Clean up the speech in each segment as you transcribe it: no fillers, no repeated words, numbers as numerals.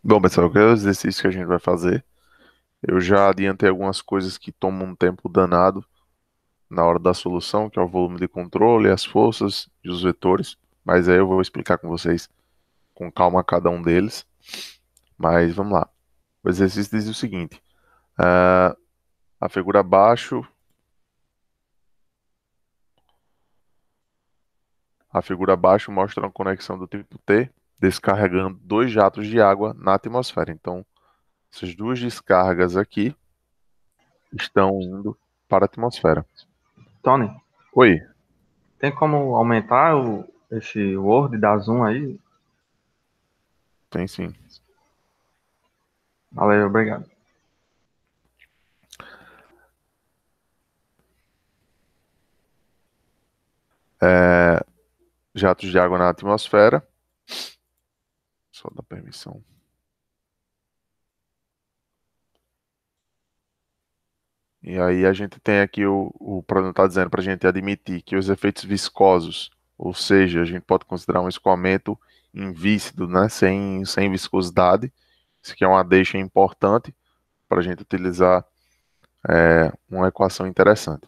Bom, pessoal, qual é o exercício que a gente vai fazer? Eu já adiantei algumas coisas que tomam um tempo danado na hora da solução, que é o volume de controle, as forças e os vetores. Mas aí eu vou explicar com vocês com calma cada um deles. Mas vamos lá. O exercício diz o seguinte: ah, a figura abaixo, a figura abaixo mostra uma conexão do tipo T descarregando dois jatos de água na atmosfera. Então, essas duas descargas aqui estão indo para a atmosfera. Tony, Oi, tem como aumentar esse Word da Zoom aí? tem sim. Valeu, obrigado. É, jatos de água na atmosfera. Só dar permissão. E aí a gente tem aqui o problema está dizendo para a gente admitir que os efeitos viscosos, ou seja, a gente pode considerar um escoamento invícido, né, sem viscosidade. Isso aqui é uma deixa importante para a gente utilizar uma equação interessante.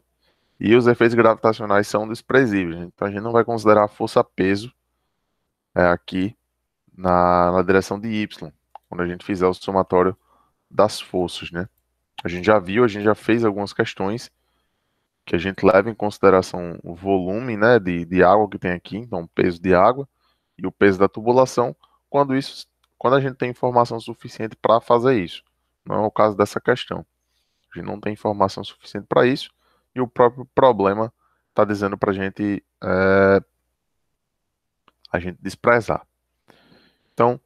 E os efeitos gravitacionais são desprezíveis, então a gente não vai considerar a força-peso aqui na direção de y, quando a gente fizer o somatório das forças, né? A gente já viu, a gente já fez algumas questões que a gente leva em consideração o volume, né, de água que tem aqui, então o peso de água e o peso da tubulação, quando a gente tem informação suficiente para fazer isso. Não é o caso dessa questão. A gente não tem informação suficiente para isso e o próprio problema está dizendo para a gente desprezar. Então,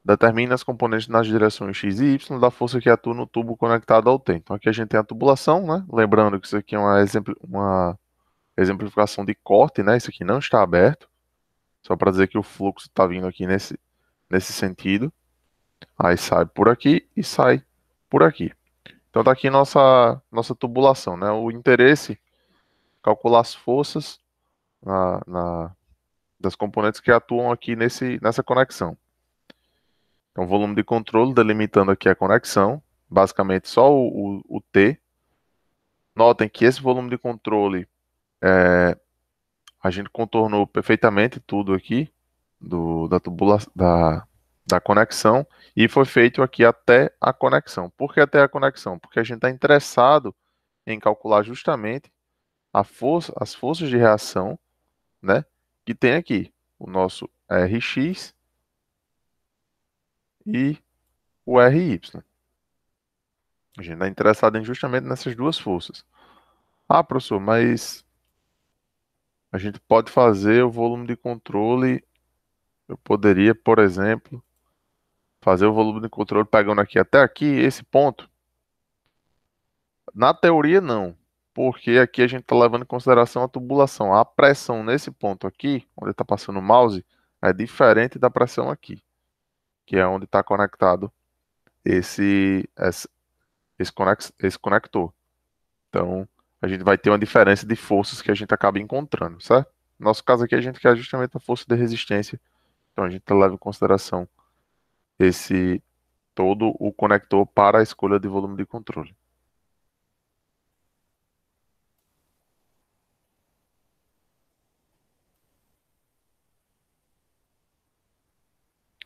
determina as componentes nas direções x e y da força que atua no tubo conectado ao T. Então aqui a gente tem a tubulação, né? Lembrando que isso aqui é uma exemplificação de corte, né? Isso aqui não está aberto, só para dizer que o fluxo está vindo aqui nesse sentido. Aí sai por aqui e sai por aqui. Então tá aqui nossa tubulação, né? O interesse é calcular as forças das componentes que atuam aqui nessa conexão. Então, volume de controle delimitando aqui a conexão, basicamente só o T. Notem que esse volume de controle, a gente contornou perfeitamente tudo aqui da conexão e foi feito aqui até a conexão. Por que até a conexão? Porque a gente está interessado em calcular justamente as forças de reação, né, que tem aqui o nosso Rx e o Ry. A gente está interessado justamente nessas duas forças. Ah, professor, mas a gente pode fazer o volume de controle. Eu poderia, por exemplo, fazer o volume de controle pegando aqui até aqui, esse ponto. Na teoria, não, porque aqui a gente está levando em consideração a tubulação. A pressão nesse ponto aqui, onde está passando o mouse, é diferente da pressão aqui, que é onde está conectado esse conector. Então, a gente vai ter uma diferença de forças que a gente acaba encontrando, certo? No nosso caso aqui, a gente quer justamente a força de resistência. Então, a gente leva em consideração esse todo o conector para a escolha de volume de controle.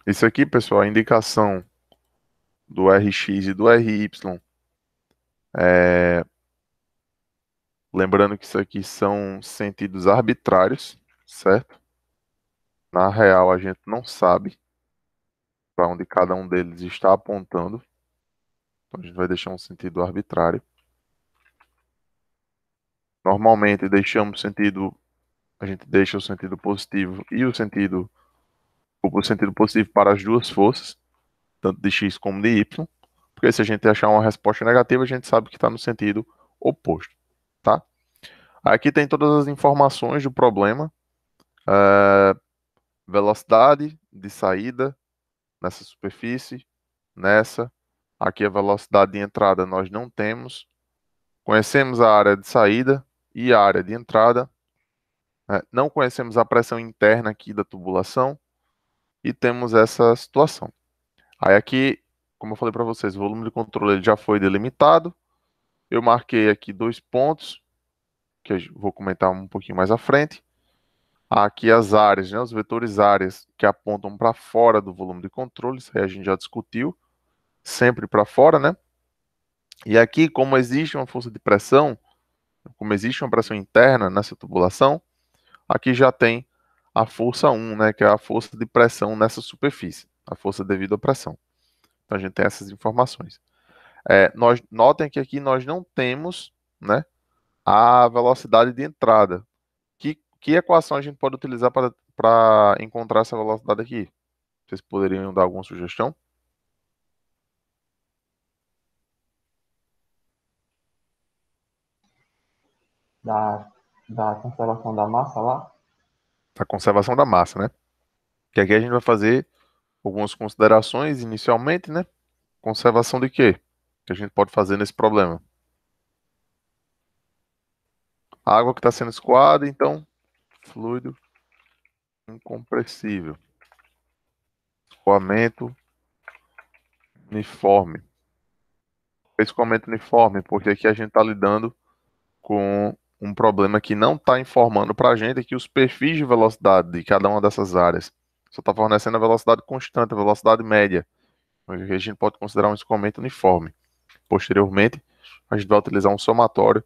Isso aqui, pessoal, é a indicação do Rx e do Ry. É, lembrando que isso aqui são sentidos arbitrários, certo? Na real, a gente não sabe para onde cada um deles está apontando. Então, a gente vai deixar um sentido arbitrário. Normalmente, a gente deixa o sentido positivo e o sentido positivo para as duas forças, tanto de x como de y, porque se a gente achar uma resposta negativa, a gente sabe que está no sentido oposto, tá? Aqui tem todas as informações do problema, é, velocidade de saída nessa superfície, nessa. Aqui a velocidade de entrada nós não temos. Conhecemos a área de saída e a área de entrada. Não conhecemos a pressão interna aqui da tubulação e temos essa situação. Aí aqui, como eu falei para vocês, o volume de controle ele já foi delimitado. Eu marquei aqui dois pontos, que eu vou comentar um pouquinho mais à frente. Aqui as áreas, né, os vetores áreas que apontam para fora do volume de controle, isso aí a gente já discutiu, sempre para fora, né? E aqui, como existe uma força de pressão, como existe uma pressão interna nessa tubulação, aqui já tem a força 1, né, que é a força de pressão nessa superfície, a força devido à pressão. Então a gente tem essas informações. Notem que aqui nós não temos, né, a velocidade de entrada. Que equação a gente pode utilizar para encontrar essa velocidade aqui? Vocês poderiam dar alguma sugestão? Da, da conservação da massa lá. A conservação da massa, né? Que aqui a gente vai fazer algumas considerações inicialmente, né? Conservação de quê? Que a gente pode fazer nesse problema? A água que está sendo escoada, então, fluido incompressível. Escoamento uniforme. Escoamento uniforme, porque aqui a gente está lidando com um problema que não está informando para a gente que os perfis de velocidade de cada uma dessas áreas só está fornecendo a velocidade constante, a velocidade média. Aqui a gente pode considerar um escoamento uniforme. Posteriormente, a gente vai utilizar um somatório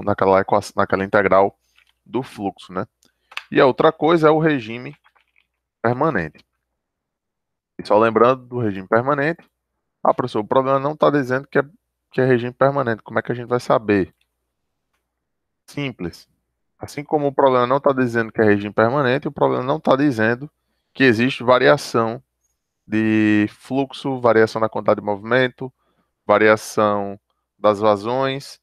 naquela integral do fluxo, né? E a outra coisa é o regime permanente. E só lembrando do regime permanente, professor, o problema não está dizendo que é regime permanente. Como é que a gente vai saber? Simples. Assim como o problema não está dizendo que é regime permanente, o problema não está dizendo que existe variação de fluxo, variação na quantidade de movimento, variação das vazões,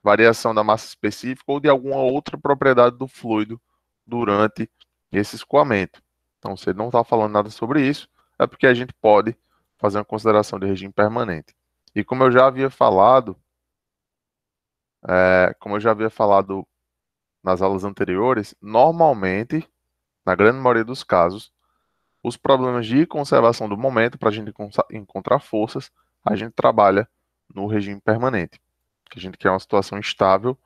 variação da massa específica ou de alguma outra propriedade do fluido durante esse escoamento. Então, se ele não está falando nada sobre isso, é porque a gente pode fazer uma consideração de regime permanente. E como eu já havia falado nas aulas anteriores, normalmente, na grande maioria dos casos, os problemas de conservação do momento, para a gente encontrar forças, a gente trabalha no regime permanente, que a gente quer uma situação estável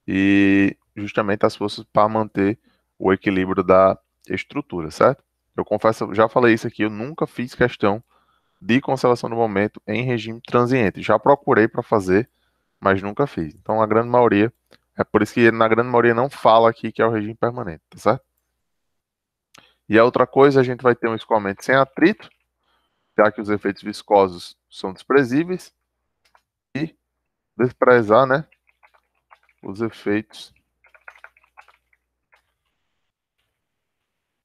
e justamente as forças para manter o equilíbrio da estrutura, certo? Eu confesso, eu já falei isso aqui, eu nunca fiz questão de conservação do momento em regime transiente. Já procurei para fazer, mas nunca fiz. Então, a grande maioria, é por isso que na grande maioria não fala aqui que é o regime permanente, tá certo? E a outra coisa, a gente vai ter um escoamento sem atrito, já que os efeitos viscosos são desprezíveis, e desprezar, né, os efeitos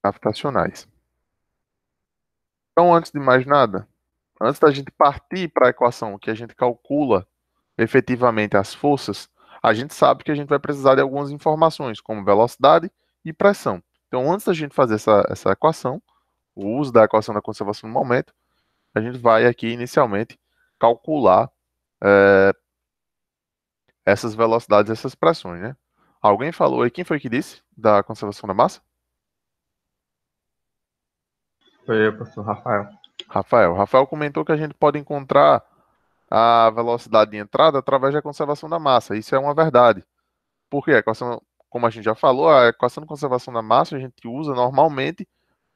gravitacionais. Então, antes de mais nada, antes da gente partir para a equação que a gente calcula efetivamente as forças, a gente sabe que a gente vai precisar de algumas informações, como velocidade e pressão. Então, antes da gente fazer essa equação, o uso da equação da conservação do momento, a gente vai aqui inicialmente calcular essas velocidades, essas pressões, né? Alguém falou aí, quem foi que disse da conservação da massa? Foi eu, professor Rafael. Rafael. Rafael comentou que a gente pode encontrar a velocidade de entrada através da conservação da massa. Isso é uma verdade. Porque a equação, como a gente já falou, a equação de conservação da massa a gente usa normalmente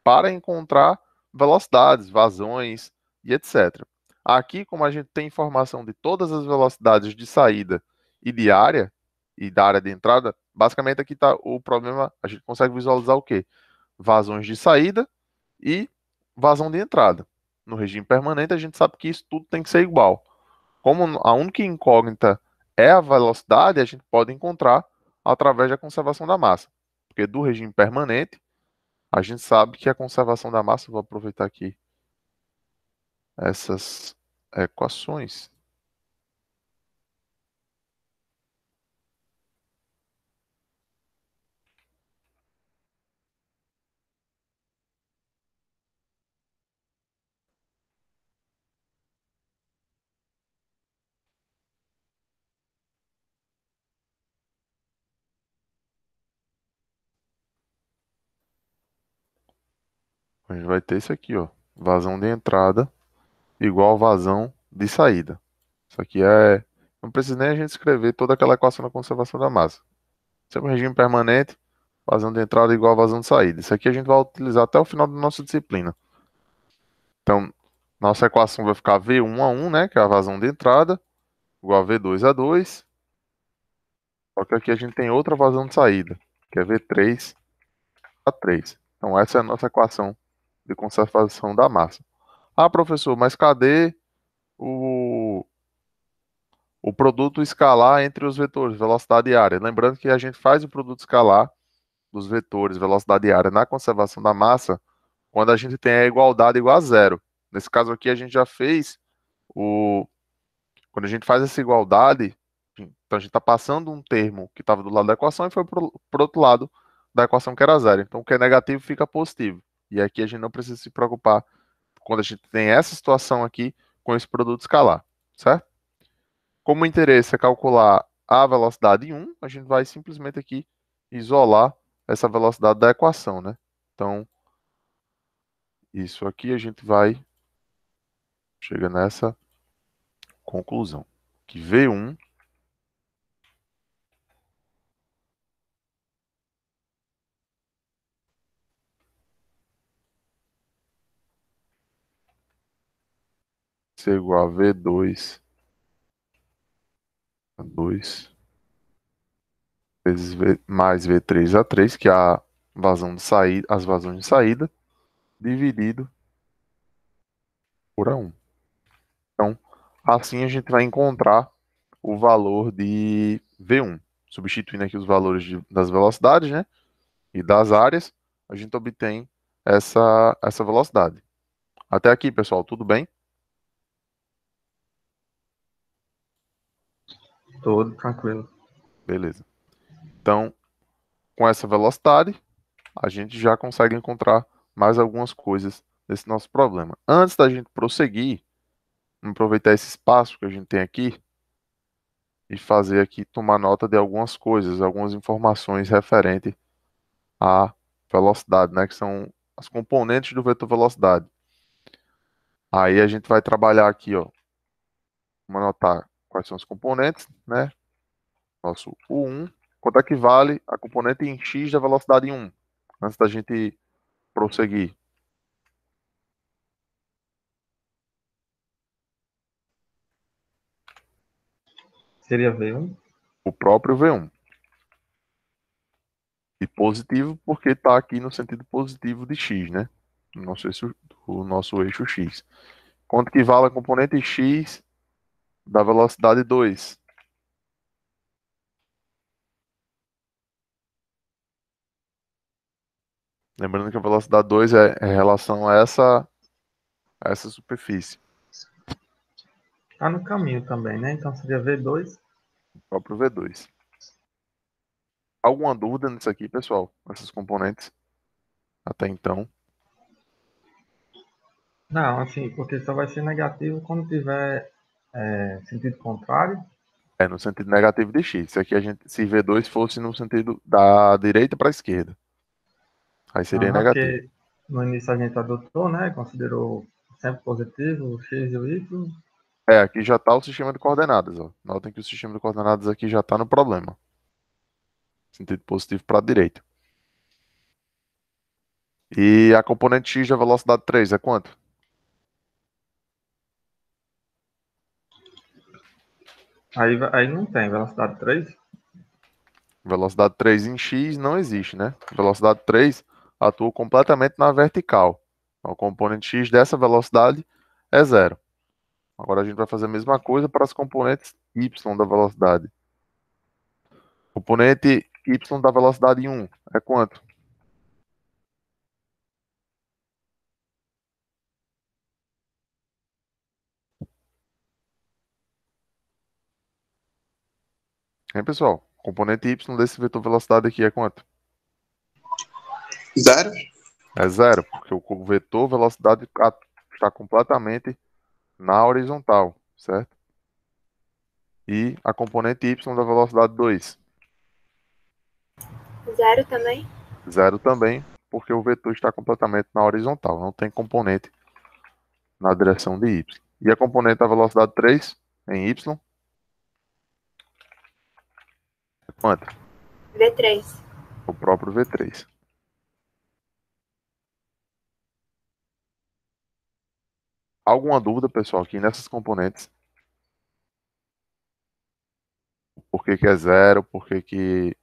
para encontrar velocidades, vazões e etc. Aqui, como a gente tem informação de todas as velocidades de saída e de área, e da área de entrada, basicamente aqui está o problema, a gente consegue visualizar o quê? Vazões de saída e vazão de entrada. No regime permanente, a gente sabe que isso tudo tem que ser igual. Como a única incógnita é a velocidade, a gente pode encontrar através da conservação da massa. Porque do regime permanente, a gente sabe que a conservação da massa, vou aproveitar aqui essas equações. A gente vai ter isso aqui, ó. Vazão de entrada igual a vazão de saída. Isso aqui é. Não precisa nem a gente escrever toda aquela equação da conservação da massa. Isso é um regime permanente, vazão de entrada igual a vazão de saída. Isso aqui a gente vai utilizar até o final da nossa disciplina. Então, nossa equação vai ficar V1 a 1, né, que é a vazão de entrada, igual a V2 a 2. Só que aqui a gente tem outra vazão de saída, que é V3 a 3. Então, essa é a nossa equação de conservação da massa. Ah, professor, mas cadê o, o produto escalar entre os vetores, velocidade e área? Lembrando que a gente faz o produto escalar dos vetores, velocidade e área na conservação da massa quando a gente tem a igualdade igual a zero. Nesse caso aqui, a gente já fez o. Quando a gente faz essa igualdade, então a gente está passando um termo que estava do lado da equação e foi para o outro lado da equação que era zero. Então, o que é negativo fica positivo. E aqui a gente não precisa se preocupar quando a gente tem essa situação aqui com esse produto escalar, certo? Como o interesse é calcular a velocidade em 1, a gente vai simplesmente aqui isolar essa velocidade da equação, né? Então, isso aqui a gente vai chega nessa conclusão, que V1 ser igual a V2 a 2 vezes V mais V3 a 3, que é a vazão de saída, as vazões de saída, dividido por A1. Então, assim a gente vai encontrar o valor de V1. Substituindo aqui os valores das velocidades, né? E das áreas, a gente obtém essa velocidade. Até aqui, pessoal, tudo bem? Todo tranquilo. Beleza. Então, com essa velocidade, a gente já consegue encontrar mais algumas coisas desse nosso problema. Antes da gente prosseguir, vamos aproveitar esse espaço que a gente tem aqui e fazer aqui, tomar nota de algumas coisas, algumas informações referentes à velocidade, né, que são as componentes do vetor velocidade. Aí a gente vai trabalhar aqui, ó, vamos anotar quais são os componentes, né? Nosso U1, quanto é que vale a componente em x da velocidade em 1, antes da gente prosseguir. Seria V1? O próprio V1. E positivo porque está aqui no sentido positivo de x, né? O nosso eixo x. Quanto que vale a componente x da velocidade 2? Lembrando que a velocidade 2 é em relação a essa superfície, Tá no caminho também, né? Então seria V2. o próprio V2. Alguma dúvida nisso aqui, pessoal? Essas componentes até então? Não, assim, porque só vai ser negativo quando tiver sentido contrário. É no sentido negativo de x. Isso aqui a gente, se V2 fosse no sentido da direita para a esquerda, aí seria Aham, negativo. porque no início a gente adotou, né? Considerou sempre positivo o X e o Y. É, aqui já está o sistema de coordenadas, ó. Notem que o sistema de coordenadas aqui já está no problema. Sentido positivo para a direita. E a componente x da velocidade 3 é quanto? Aí não tem velocidade 3. Velocidade 3 em x não existe, né? Velocidade 3 atua completamente na vertical. Então, o componente x dessa velocidade é zero. Agora a gente vai fazer a mesma coisa para as componentes y da velocidade. Componente y da velocidade 1 é quanto? Hein, pessoal? Componente y desse vetor velocidade aqui é quanto? Zero? É zero, porque o vetor velocidade está completamente na horizontal, certo? E a componente y da velocidade 2? Zero também? Zero também, porque o vetor está completamente na horizontal, não tem componente na direção de y. E a componente da velocidade 3 em y, é quanto? V3. O próprio V3. Alguma dúvida, pessoal, aqui nessas componentes? Por que que é zero? Por que que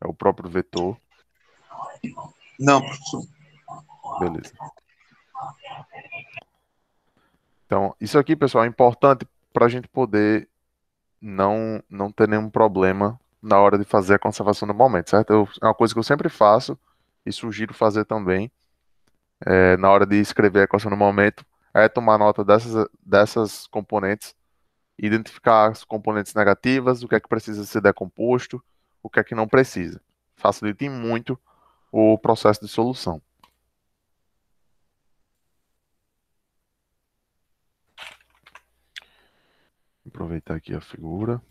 é o próprio vetor? Não, professor. Beleza. Então, isso aqui, pessoal, é importante para a gente poder não ter nenhum problema na hora de fazer a conservação do momento, certo? É uma coisa que eu sempre faço e sugiro fazer também, na hora de escrever a equação do momento, é tomar nota dessas componentes, identificar as componentes negativas, o que é que precisa ser decomposto, o que é que não precisa. Facilita muito o processo de solução. Vou aproveitar aqui a figura.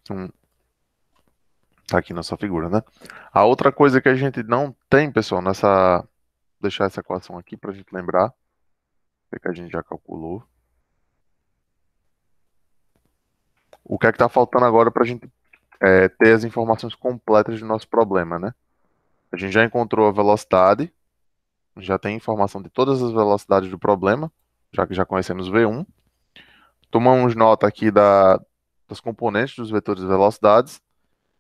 Então, tá aqui nossa figura, né? A outra coisa que a gente não tem, pessoal, vou deixar essa equação aqui para a gente lembrar, que a gente já calculou. O que é que está faltando agora para a gente ter as informações completas do nosso problema, né? A gente já encontrou a velocidade, já tem informação de todas as velocidades do problema, já que já conhecemos V1. Tomamos nota aqui das componentes dos vetores de velocidades,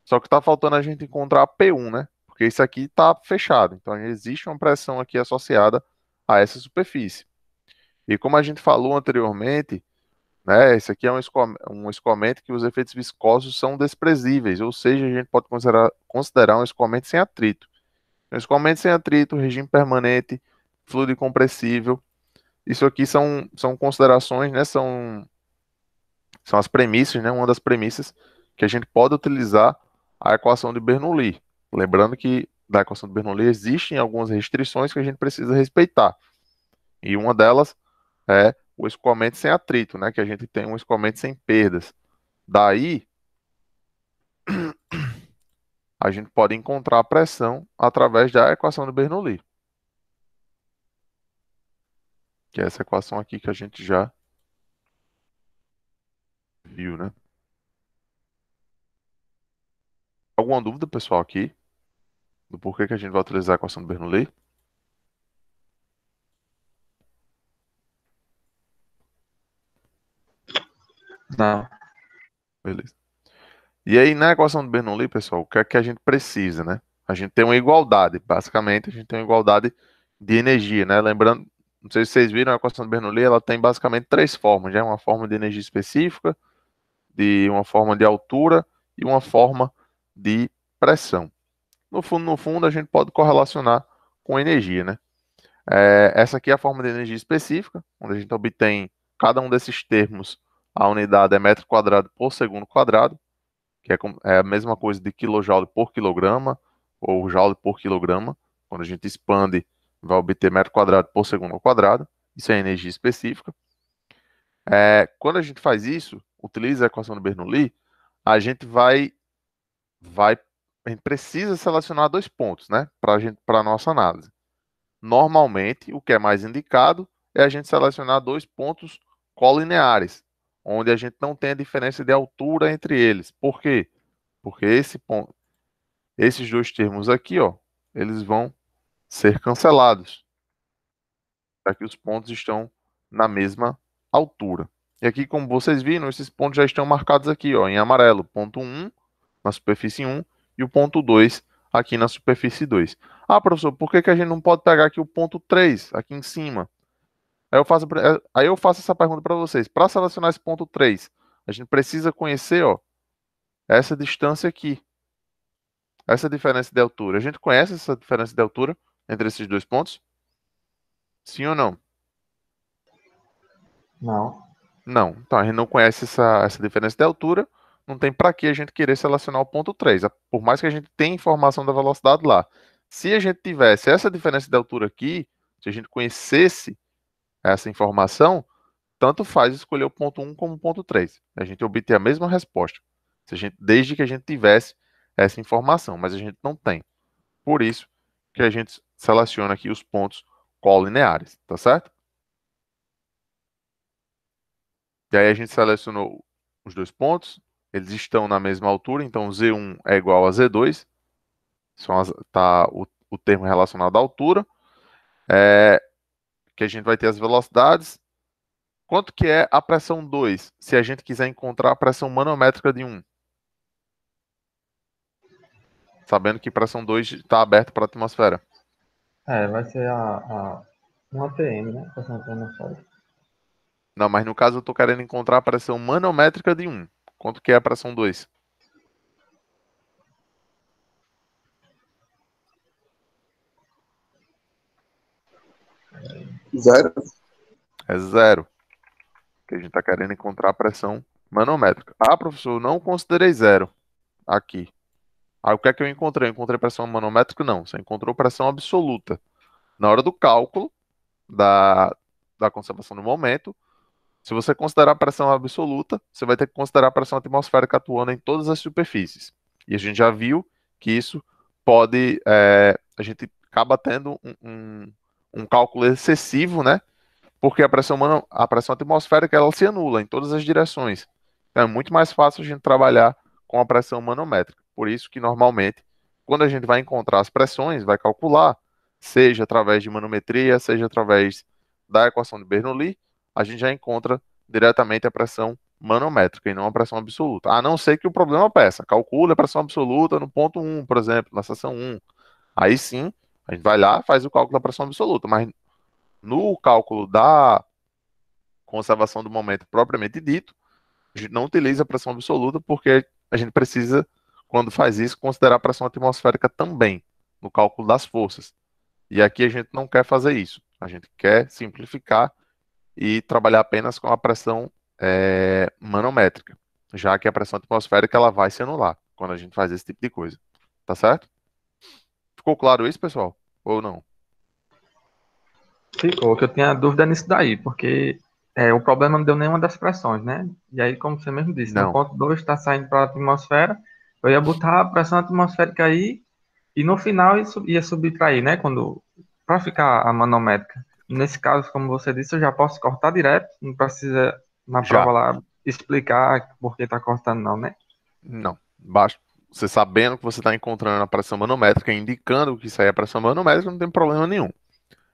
só que está faltando a gente encontrar a P1, né? Porque isso aqui está fechado, então existe uma pressão aqui associada a essa superfície. E como a gente falou anteriormente, né, esse aqui é um escoamento que os efeitos viscosos são desprezíveis, ou seja, a gente pode considerar um escoamento sem atrito. Um escoamento sem atrito, regime permanente, fluido incompressível. Isso aqui são considerações, né, são as premissas, né, uma das premissas que a gente pode utilizar a equação de Bernoulli. Lembrando que da equação de Bernoulli existem algumas restrições que a gente precisa respeitar. E uma delas é o escoamento sem atrito, né? Que a gente tem um escoamento sem perdas. Daí, a gente pode encontrar a pressão através da equação de Bernoulli, que é essa equação aqui que a gente já viu, né? Alguma dúvida, pessoal, aqui do porquê que a gente vai utilizar a equação de Bernoulli? Não. Beleza. E aí, na equação de Bernoulli, pessoal, o que é que a gente precisa, né? A gente tem uma igualdade, basicamente, a gente tem uma igualdade de energia, né? Lembrando, não sei se vocês viram, a equação de Bernoulli, ela tem basicamente três formas, né? Uma forma de energia específica, de uma forma de altura e uma forma de pressão. No fundo, a gente pode correlacionar com energia, né? Essa aqui é a forma de energia específica, onde a gente obtém cada um desses termos, a unidade é metro quadrado por segundo quadrado, que é a mesma coisa de quilojoule por quilograma, ou joule por quilograma. Quando a gente expande, vai obter metro quadrado por segundo ao quadrado. Isso é energia específica. Quando a gente faz isso, utiliza a equação de Bernoulli, a gente a gente precisa selecionar dois pontos, né, para a nossa análise. Normalmente, o que é mais indicado é a gente selecionar dois pontos colineares, onde a gente não tem a diferença de altura entre eles. Por quê? Porque esses dois termos aqui, ó, eles vão ser cancelados, já que os pontos estão na mesma altura. E aqui, como vocês viram, esses pontos já estão marcados aqui, ó, em amarelo, ponto 1 na superfície 1 e o ponto 2 aqui na superfície 2. Ah, professor, por que que a gente não pode pegar aqui o ponto 3 aqui em cima? Aí eu faço essa pergunta para vocês. Para selecionar esse ponto 3, a gente precisa conhecer, ó, essa distância aqui, essa diferença de altura. A gente conhece essa diferença de altura entre esses dois pontos? Sim ou não? Não. Não. Então a gente não conhece essa diferença de altura, não tem para que a gente querer selecionar o ponto 3. Por mais que a gente tenha informação da velocidade lá. Se a gente tivesse essa diferença de altura aqui, se a gente conhecesse essa informação, tanto faz escolher o ponto 1 como o ponto 3. A gente obter a mesma resposta, desde que a gente tivesse essa informação, mas a gente não tem. Por isso que a gente seleciona aqui os pontos colineares, tá certo? E aí a gente selecionou os dois pontos, eles estão na mesma altura, então Z1 é igual a Z2, tá o termo relacionado à altura, que a gente vai ter as velocidades. Quanto que é a pressão 2, se a gente quiser encontrar a pressão manométrica de 1? Sabendo que pressão 2 está aberta para a atmosfera. Vai ser uma ATM, né? Pressão atmosférica. Não, mas no caso eu estou querendo encontrar a pressão manométrica de 1. Quanto que é a pressão 2? Zero. É 0. Que a gente está querendo encontrar a pressão manométrica. Ah, professor, eu não considerei 0 aqui. Aí o que é que eu encontrei? Eu encontrei pressão manométrica? Não, você encontrou pressão absoluta. Na hora do cálculo da conservação do momento, se você considerar a pressão absoluta, você vai ter que considerar a pressão atmosférica atuando em todas as superfícies. E a gente já viu que isso pode. A gente acaba tendo um cálculo excessivo, né? Porque a pressão atmosférica ela se anula em todas as direções. Então é muito mais fácil a gente trabalhar com a pressão manométrica. Por isso que normalmente, quando a gente vai encontrar as pressões, vai calcular, seja através de manometria, seja através da equação de Bernoulli, a gente já encontra diretamente a pressão manométrica e não a pressão absoluta. A não ser que o problema peça. Calcule a pressão absoluta no ponto 1, por exemplo, na seção 1. Aí sim, a gente vai lá, faz o cálculo da pressão absoluta, mas no cálculo da conservação do momento propriamente dito, a gente não utiliza a pressão absoluta porque a gente precisa, quando faz isso, considerar a pressão atmosférica também no cálculo das forças. E aqui a gente não quer fazer isso. A gente quer simplificar e trabalhar apenas com a pressão manométrica, já que a pressão atmosférica ela vai se anular quando a gente faz esse tipo de coisa. Tá certo? Ficou claro isso, pessoal? Ou não? Ficou, que eu tinha dúvida nisso daí, porque o problema não deu nenhuma das pressões, né? E aí, como você mesmo disse, no Não. ponto 2 está saindo para a atmosfera, eu ia botar a pressão atmosférica aí e no final ia subtrair, né? Para ficar a manométrica. Nesse caso, como você disse, eu já posso cortar direto, não precisa na Já. prova lá explicar por que está cortando, não, né? Não. Basta você sabendo que você está encontrando a pressão manométrica, indicando que isso aí é pressão manométrica, não tem problema nenhum.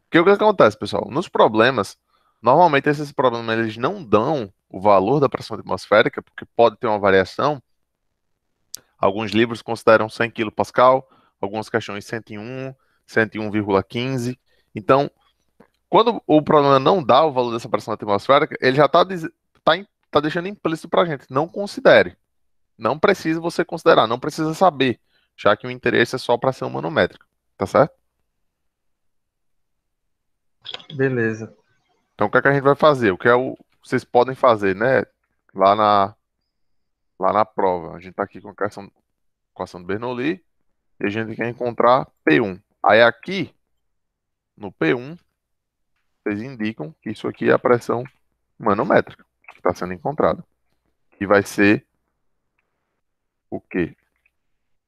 Porque o que acontece, pessoal? Nos problemas, normalmente esses problemas eles não dão o valor da pressão atmosférica, porque pode ter uma variação. Alguns livros consideram 100 kPa, algumas questões 101, 101,15. Então, quando o problema não dá o valor dessa pressão atmosférica, ele já está tá deixando implícito para a gente. Não considere. Não precisa você considerar, não precisa saber, já que o interesse é só pressão manométrica. Tá certo? Beleza. Então, o que é que a gente vai fazer? Vocês podem fazer, né? Lá na, lá na prova. A gente está aqui com a equação de Bernoulli e a gente quer encontrar P1. Aí aqui, no P1, vocês indicam que isso aqui é a pressão manométrica que está sendo encontrada. Que vai ser o quê?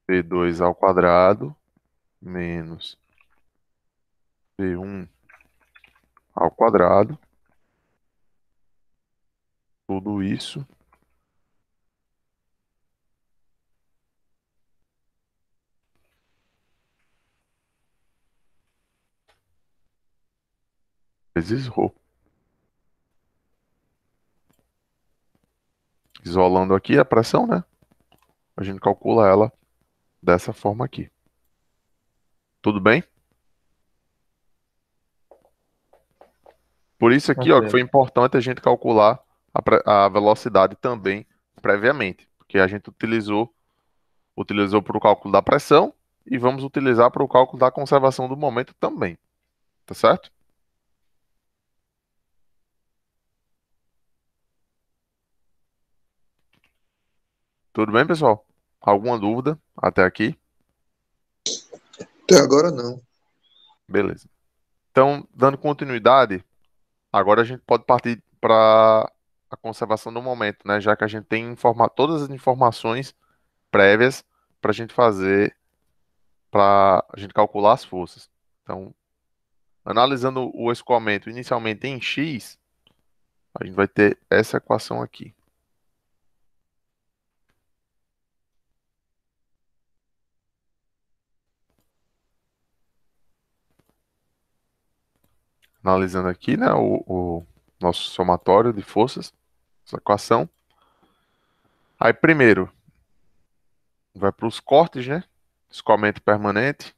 P2 ao quadrado menos P1 ao quadrado. Tudo isso vezes ρ. Isolando aqui a pressão, né? A gente calcula ela dessa forma aqui. Tudo bem? Por isso aqui, ó, que foi Tranquilo. importante a gente calcular a velocidade também previamente, porque a gente utilizou para o cálculo da pressão e vamos utilizar para o cálculo da conservação do momento também, tá certo? Tudo bem, pessoal? Alguma dúvida até aqui? Até agora não. Beleza. Então, dando continuidade, agora a gente pode partir para a conservação do momento, né? Já que a gente tem todas as informações prévias para a gente fazer, para a gente calcular as forças. Então, analisando o escoamento inicialmente em x, a gente vai ter essa equação aqui. Analisando aqui, né, o nosso somatório de forças, essa equação. Aí, primeiro, vai para os cortes, né? Escoamento permanente.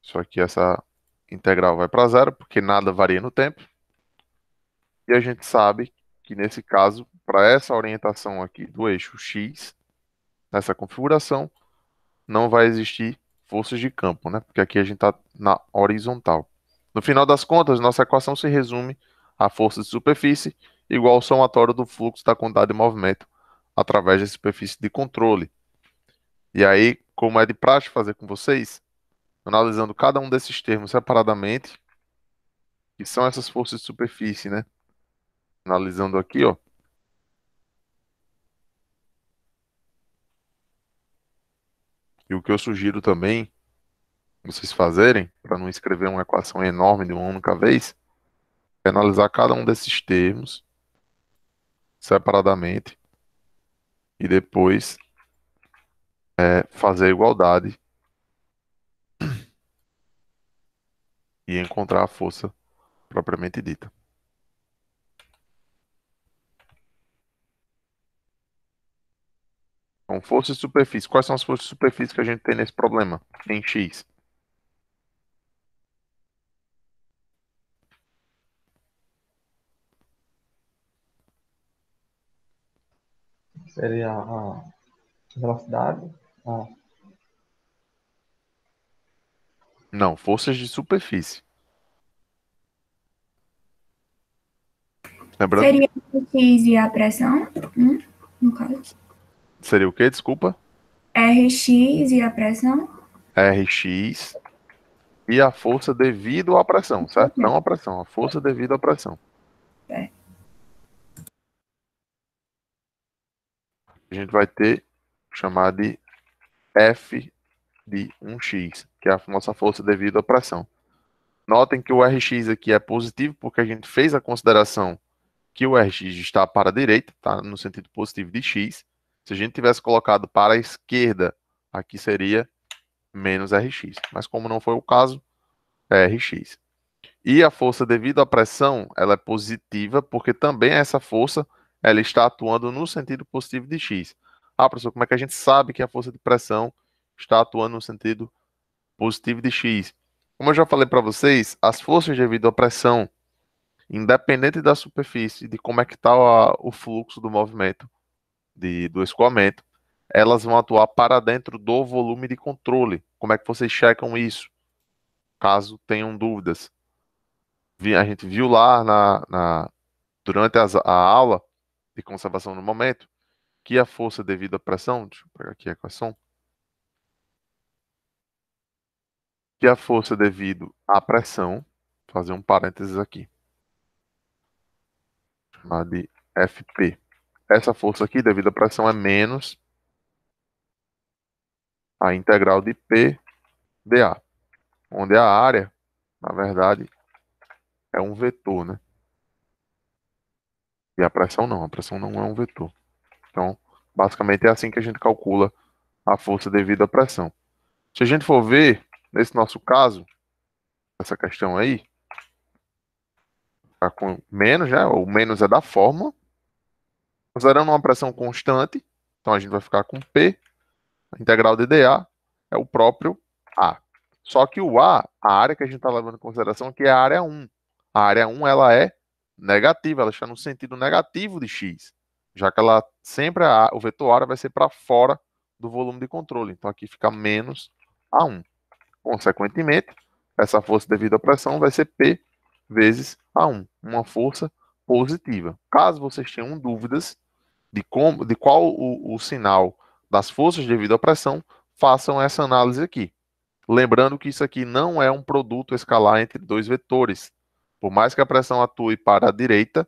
Só que essa integral vai para zero, porque nada varia no tempo. E a gente sabe que, nesse caso, para essa orientação aqui do eixo x, nessa configuração, não vai existir forças de campo, né? Porque aqui a gente está na horizontal. No final das contas, nossa equação se resume a força de superfície igual ao somatório do fluxo da quantidade de movimento através da superfície de controle. E aí, como é de praxe fazer com vocês, analisando cada um desses termos separadamente, que são essas forças de superfície, né? Analisando aqui, ó. E o que eu sugiro também vocês fazerem, para não escrever uma equação enorme de uma única vez, é analisar cada um desses termos separadamente e depois fazer a igualdade e encontrar a força propriamente dita. Então, força de superfície. Quais são as forças de superfície que a gente tem nesse problema? Em X. Seria a velocidade. Ah, Não, forças de superfície. Lembrando, Seria o X e a pressão, no caso. seria o quê? Desculpa. Rx e a pressão. Rx e a força devido à pressão, certo? Não a pressão, a força devido à pressão. É. A gente vai ter chamar de F de 1x, que é a nossa força devido à pressão. Notem que o Rx aqui é positivo porque a gente fez a consideração que o Rx está para a direita, tá no sentido positivo de x. Se a gente tivesse colocado para a esquerda, aqui seria menos Rx. Mas como não foi o caso, é Rx. E a força devido à pressão, ela é positiva porque também essa força ela está atuando no sentido positivo de x. Ah, professor, como é que a gente sabe que a força de pressão está atuando no sentido positivo de x? Como eu já falei para vocês, as forças devido à pressão, independente da superfície, de como é que está o fluxo do movimento do escoamento, elas vão atuar para dentro do volume de controle. Como é que vocês checam isso? Caso tenham dúvidas. A gente viu lá durante a aula de conservação no momento que a força devido à pressão, deixa eu pegar aqui a equação, que a força devido à pressão, vou fazer um parênteses aqui, chamar de FP. Essa força aqui devido à pressão é menos a integral de P dA, onde a área, na verdade, é um vetor, né? E a pressão não é um vetor. Então, basicamente é assim que a gente calcula a força devido à pressão. Se a gente for ver, nesse nosso caso, essa questão aí, tá com menos, né? O menos é da fórmula, considerando uma pressão constante, então a gente vai ficar com P, a integral de dA é o próprio A. Só que o A, a área que a gente está levando em consideração aqui é a área 1. A área 1 ela é negativa, ela está no sentido negativo de x, já que ela sempre o vetor área vai ser para fora do volume de controle. Então aqui fica menos A1. Consequentemente, essa força devido à pressão vai ser P vezes A1, uma força positiva. Caso vocês tenham dúvidas, de qual o sinal das forças devido à pressão, façam essa análise aqui. Lembrando que isso aqui não é um produto escalar entre dois vetores. Por mais que a pressão atue para a direita,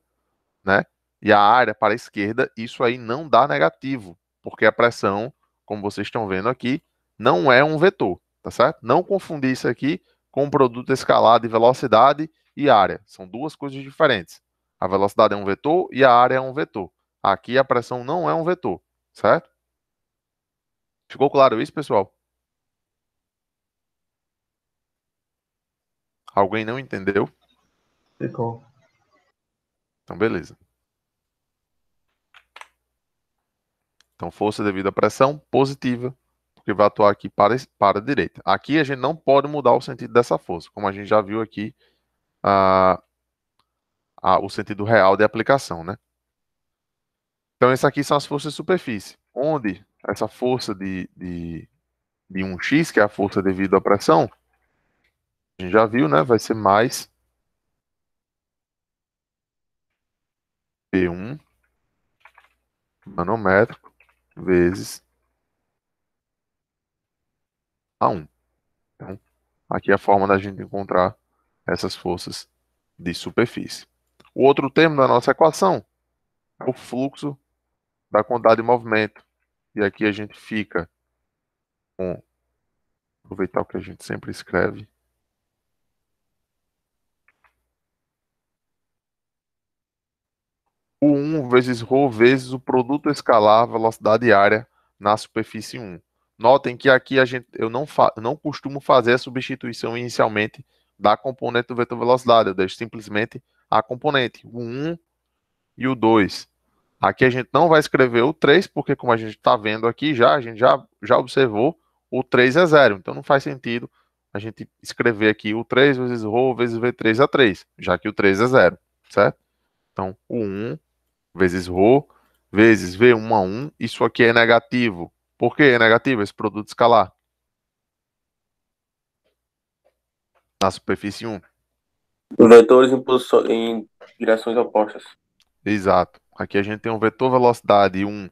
né, e a área para a esquerda, isso aí não dá negativo, porque a pressão, como vocês estão vendo aqui, não é um vetor, tá certo? Não confundir isso aqui com um produto escalar de velocidade e área. São duas coisas diferentes. A velocidade é um vetor e a área é um vetor. Aqui a pressão não é um vetor, certo? Ficou claro isso, pessoal? Alguém não entendeu? Ficou. Então, beleza. Então, força devido à pressão positiva, porque vai atuar aqui para a direita. Aqui a gente não pode mudar o sentido dessa força, como a gente já viu aqui o sentido real de aplicação, né? Então, essas aqui são as forças de superfície, onde essa força de 1x, que é a força devido à pressão, a gente já viu, né? Vai ser mais P1 nanômetro vezes A1. Então, aqui é a forma da gente encontrar essas forças de superfície. O outro termo da nossa equação é o fluxo da quantidade de movimento. E aqui a gente fica com, aproveitar o que a gente sempre escreve, U1 vezes ρ vezes o produto escalar velocidade área na superfície 1. Notem que aqui eu não costumo fazer a substituição inicialmente da componente do vetor velocidade, eu deixo simplesmente a componente, o 1 e o 2. Aqui a gente não vai escrever o 3, porque como a gente está vendo aqui a gente já observou, o 3 é zero. Então não faz sentido a gente escrever aqui o 3 vezes ρ vezes V3 é 3, já que o 3 é zero, certo? Então, o 1 vezes ρ vezes V1 a 1, isso aqui é negativo. Por que é negativo esse produto escalar? Na superfície 1. Vetores em direções opostas. Exato. Aqui a gente tem um vetor velocidade 1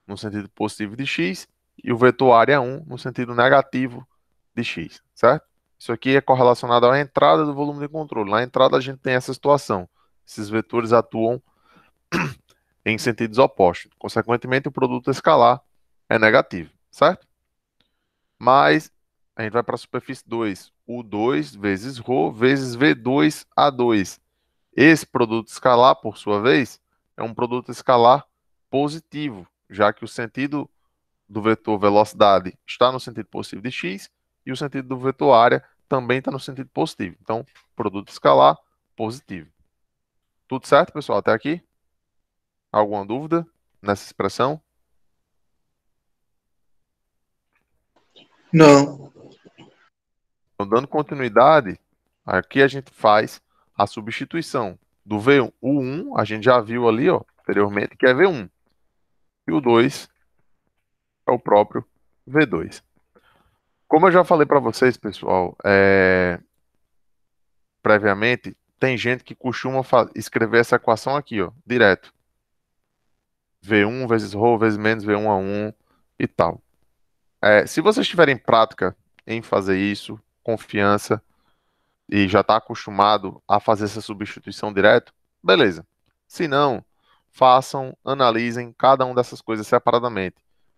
no sentido positivo de x e o vetor área 1 no sentido negativo de x, certo? Isso aqui é correlacionado à entrada do volume de controle. Na entrada a gente tem essa situação. Esses vetores atuam em sentidos opostos. Consequentemente, o produto escalar é negativo, certo? Mas a gente vai para a superfície 2. U2 vezes ρ vezes V2A2. Esse produto escalar, por sua vez, é um produto escalar positivo, já que o sentido do vetor velocidade está no sentido positivo de x e o sentido do vetor área também está no sentido positivo. Então, produto escalar positivo. Tudo certo, pessoal? Até aqui? Alguma dúvida nessa expressão? Não. Então, dando continuidade, aqui a gente faz a substituição do V1. O 1, a gente já viu ali, ó, anteriormente, que é V1. E o 2 é o próprio V2. Como eu já falei para vocês, pessoal, previamente, tem gente que costuma escrever essa equação aqui, ó, direto. V1 vezes ρ vezes menos V1 a 1 e tal. Se vocês tiverem prática em fazer isso, confiança, e já está acostumado a fazer essa substituição direto, beleza. Se não, analisem cada uma dessas coisas separadamente.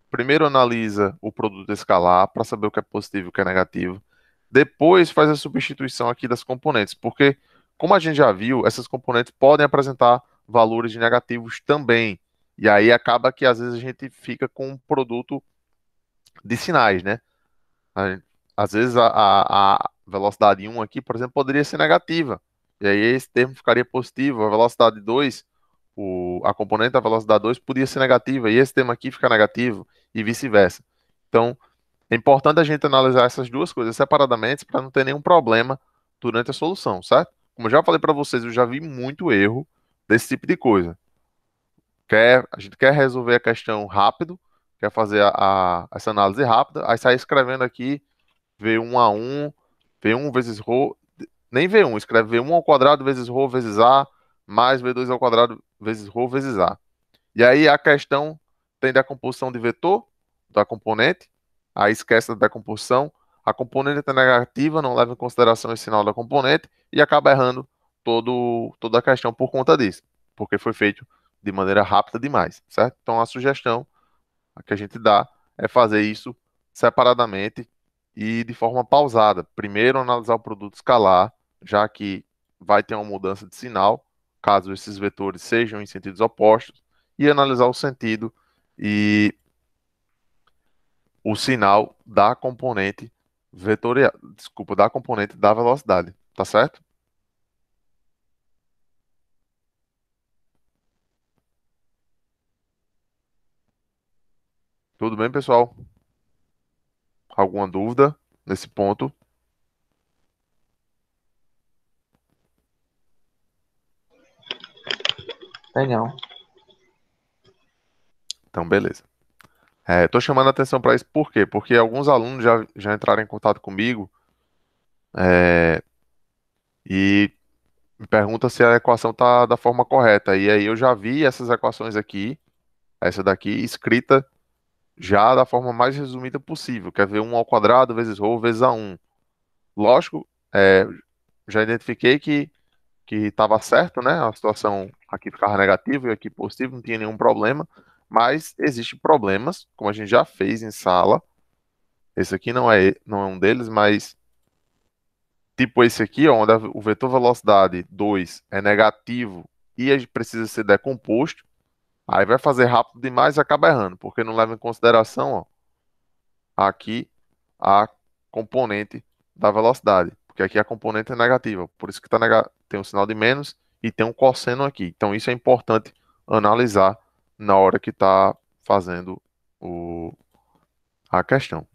Primeiro analisa o produto escalar para saber o que é positivo e o que é negativo. Depois faz a substituição aqui das componentes, porque, como a gente já viu, essas componentes podem apresentar valores negativos também. E aí acaba que às vezes a gente fica com um produto de sinais, né? Às vezes a velocidade 1 aqui, por exemplo, poderia ser negativa. E aí esse termo ficaria positivo. A velocidade 2, a componente da velocidade 2 podia ser negativa. E esse termo aqui fica negativo e vice-versa. Então, é importante a gente analisar essas duas coisas separadamente para não ter nenhum problema durante a solução, certo? Como eu já falei para vocês, eu já vi muito erro desse tipo de coisa. A gente quer resolver a questão rápido, quer fazer essa análise rápida, aí sai escrevendo aqui V1 a 1, V1 vezes ρ, nem V1, escreve V1 ao quadrado vezes ρ vezes A, mais V2 ao quadrado vezes ρ vezes A. E aí a questão tem decomposição de vetor da componente, aí esquece da decomposição, a componente é negativa, não leva em consideração esse sinal da componente e acaba errando toda a questão por conta disso, porque foi feito de maneira rápida demais, certo? Então a sugestão que a gente dá é fazer isso separadamente e de forma pausada. Primeiro analisar o produto escalar, já que vai ter uma mudança de sinal, caso esses vetores sejam em sentidos opostos, e analisar o sentido e o sinal da componente vetorial, desculpa, da componente da velocidade, tá certo? Tudo bem, pessoal? Alguma dúvida nesse ponto? Tem não. Então, beleza. Estou chamando a atenção para isso por quê? Porque alguns alunos já entraram em contato comigo é, e me perguntam se a equação está da forma correta. E aí eu já vi essas equações aqui, essa daqui, escrita já da forma mais resumida possível, que é V1 ao quadrado vezes ρ vezes A1. Lógico, já identifiquei que estava certo, né? A situação aqui ficava negativa e aqui positivo, não tinha nenhum problema, mas existem problemas, como a gente já fez em sala. Esse aqui não é um deles, mas tipo esse aqui, ó, onde o vetor velocidade 2 é negativo e a gente precisa ser decomposto, aí vai fazer rápido demais e acaba errando, porque não leva em consideração, ó, aqui a componente da velocidade, porque aqui a componente é negativa, por isso que tem um sinal de menos e tem um cosseno aqui. Então isso é importante analisar na hora que está fazendo a questão.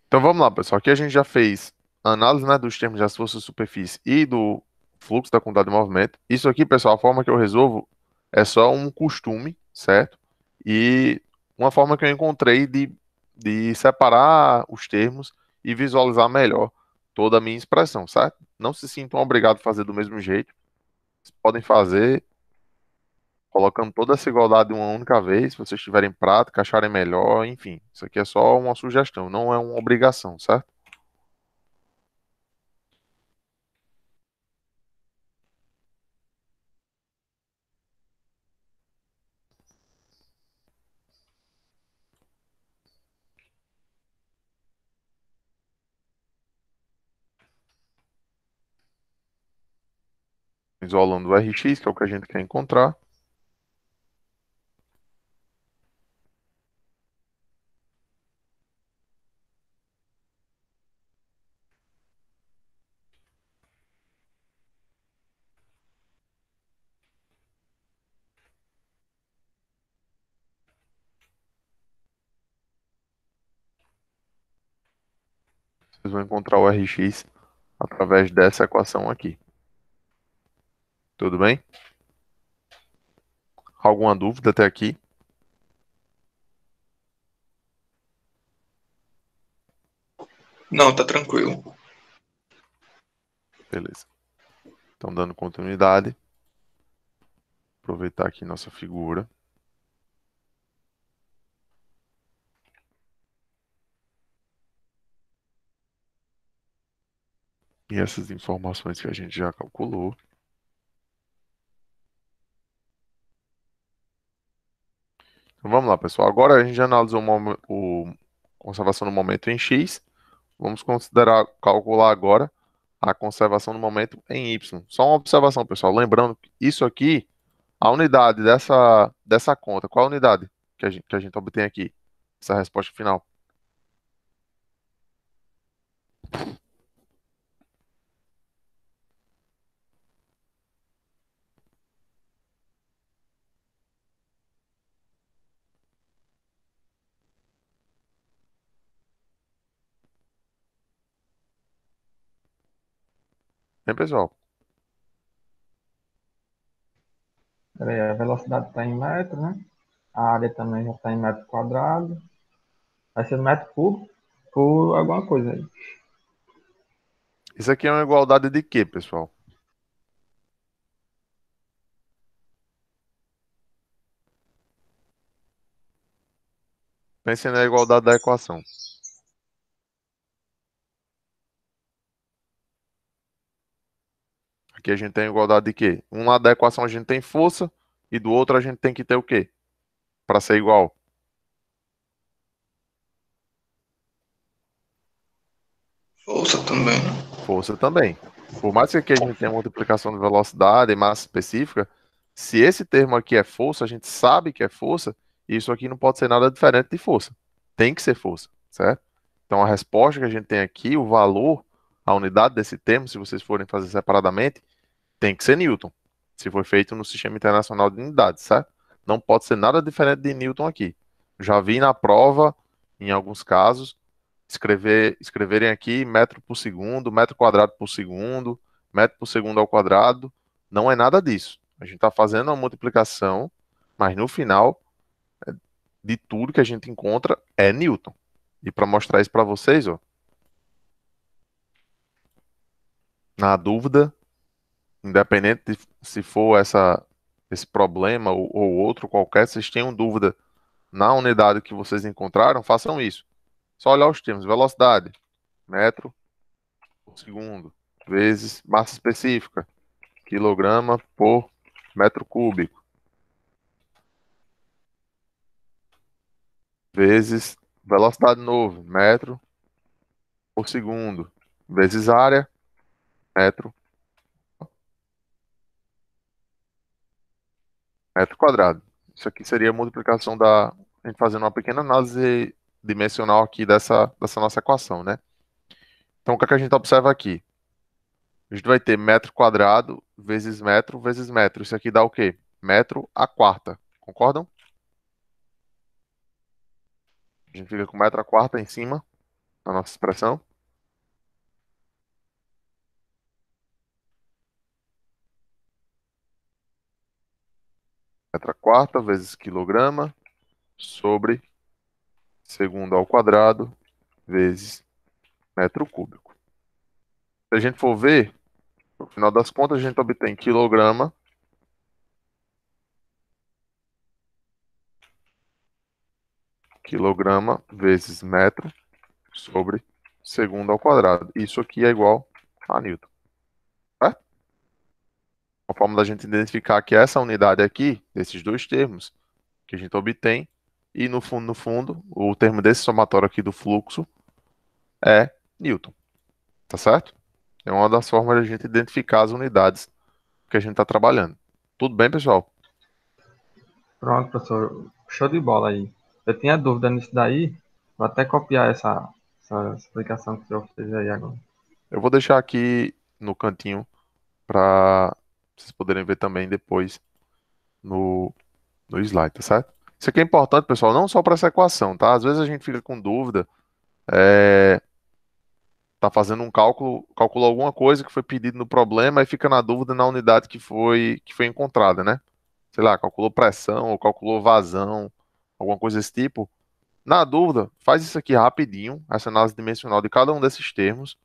Então vamos lá, pessoal. Aqui a gente já fez análise, né, dos termos das forças de superfície e do fluxo da quantidade de movimento. Isso aqui, pessoal, a forma que eu resolvo é só um costume, certo? E uma forma que eu encontrei de separar os termos e visualizar melhor toda a minha expressão, certo? Não se sintam obrigados a fazer do mesmo jeito. Vocês podem fazer colocando toda essa igualdade de uma única vez, se vocês tiverem prática, acharem melhor, enfim. Isso aqui é só uma sugestão, não é uma obrigação, certo? Isolando o Rx, que é o que a gente quer encontrar. Vocês vão encontrar o Rx através dessa equação aqui. Tudo bem? Alguma dúvida até aqui? Não, tá tranquilo. Beleza. Então, dando continuidade. Aproveitar aqui nossa figura. E essas informações que a gente já calculou. Então, vamos lá, pessoal. Agora a gente já analisou o conservação do momento em x. Vamos calcular agora a conservação do momento em y. Só uma observação, pessoal. Lembrando que isso aqui, a unidade dessa conta, qual a unidade que a gente obtém aqui? Essa resposta final. Bem, pessoal? Peraí, a velocidade está em metro, né? A área também já está em metro quadrado. Vai ser metro cúbico por alguma coisa aí. Isso aqui é uma igualdade de quê, pessoal? Pense na igualdade da equação. Aqui a gente tem igualdade de quê? Um lado da equação a gente tem força e do outro a gente tem que ter o quê? Para ser igual. Força também. Força também. Por mais que aqui a gente tenha multiplicação de velocidade e massa específica, se esse termo aqui é força, a gente sabe que é força, e isso aqui não pode ser nada diferente de força. Tem que ser força, certo? Então a resposta que a gente tem aqui, o valor, a unidade desse termo, se vocês forem fazer separadamente, tem que ser Newton. Se for feito no Sistema Internacional de Unidades, certo? Não pode ser nada diferente de Newton aqui. Já vi na prova, em alguns casos, escreverem aqui metro por segundo, metro quadrado por segundo, metro por segundo ao quadrado. Não é nada disso. A gente está fazendo uma multiplicação, mas no final, de tudo que a gente encontra é Newton. E para mostrar isso para vocês, ó, na dúvida, independente de se for esse problema ou outro qualquer, se vocês tenham dúvida na unidade que vocês encontraram, façam isso. Só olhar os termos: velocidade, metro por segundo, vezes massa específica, quilograma por metro cúbico, vezes velocidade novo, metro por segundo, vezes área, metro, metro quadrado. Isso aqui seria a multiplicação a gente fazendo uma pequena análise dimensional aqui dessa nossa equação, né? Então, o que é que a gente observa aqui? A gente vai ter metro quadrado vezes metro vezes metro. Isso aqui dá o quê? Metro à quarta. Concordam? A gente fica com metro à quarta em cima da nossa expressão. Metro à quarta vezes quilograma sobre segundo ao quadrado vezes metro cúbico. Se a gente for ver, no final das contas, a gente obtém quilograma vezes metro sobre segundo ao quadrado. Isso aqui é igual a Newton. Certo? Uma forma da gente identificar que essa unidade aqui, desses dois termos, que a gente obtém, e no fundo, o termo desse somatório aqui do fluxo é Newton. Tá certo? É uma das formas de a gente identificar as unidades que a gente está trabalhando. Tudo bem, pessoal? Pronto, professor. Show de bola aí. Eu tinha dúvida nisso daí. Vou até copiar essa explicação que o senhor fez aí agora. Eu vou deixar aqui no cantinho para vocês poderem ver também depois no, no slide, tá certo? Isso aqui é importante, pessoal, não só para essa equação, tá? Às vezes a gente fica com dúvida, tá fazendo um cálculo, calculou alguma coisa que foi pedido no problema e fica na dúvida na unidade que foi encontrada, né? Sei lá, calculou pressão ou calculou vazão, alguma coisa desse tipo. Na dúvida, faz isso aqui rapidinho, essa análise dimensional de cada um desses termos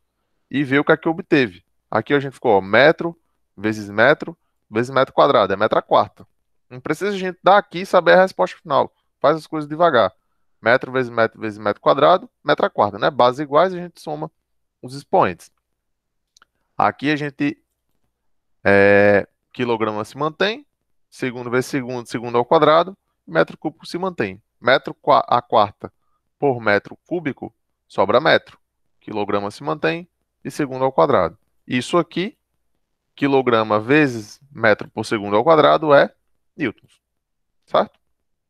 e vê o que é que obteve. Aqui a gente ficou, ó, metro vezes metro quadrado, é metro à quarta. Não precisa a gente dar aqui e saber a resposta final. Faz as coisas devagar. Metro vezes metro quadrado, metro à quarta, né? Bases iguais, a gente soma os expoentes. Aqui a gente, quilograma se mantém, segundo vezes segundo, segundo ao quadrado, metro cúbico se mantém. À quarta por metro cúbico, sobra metro. Quilograma se mantém e segundo ao quadrado. Isso aqui, quilograma vezes metro por segundo ao quadrado é newtons, certo?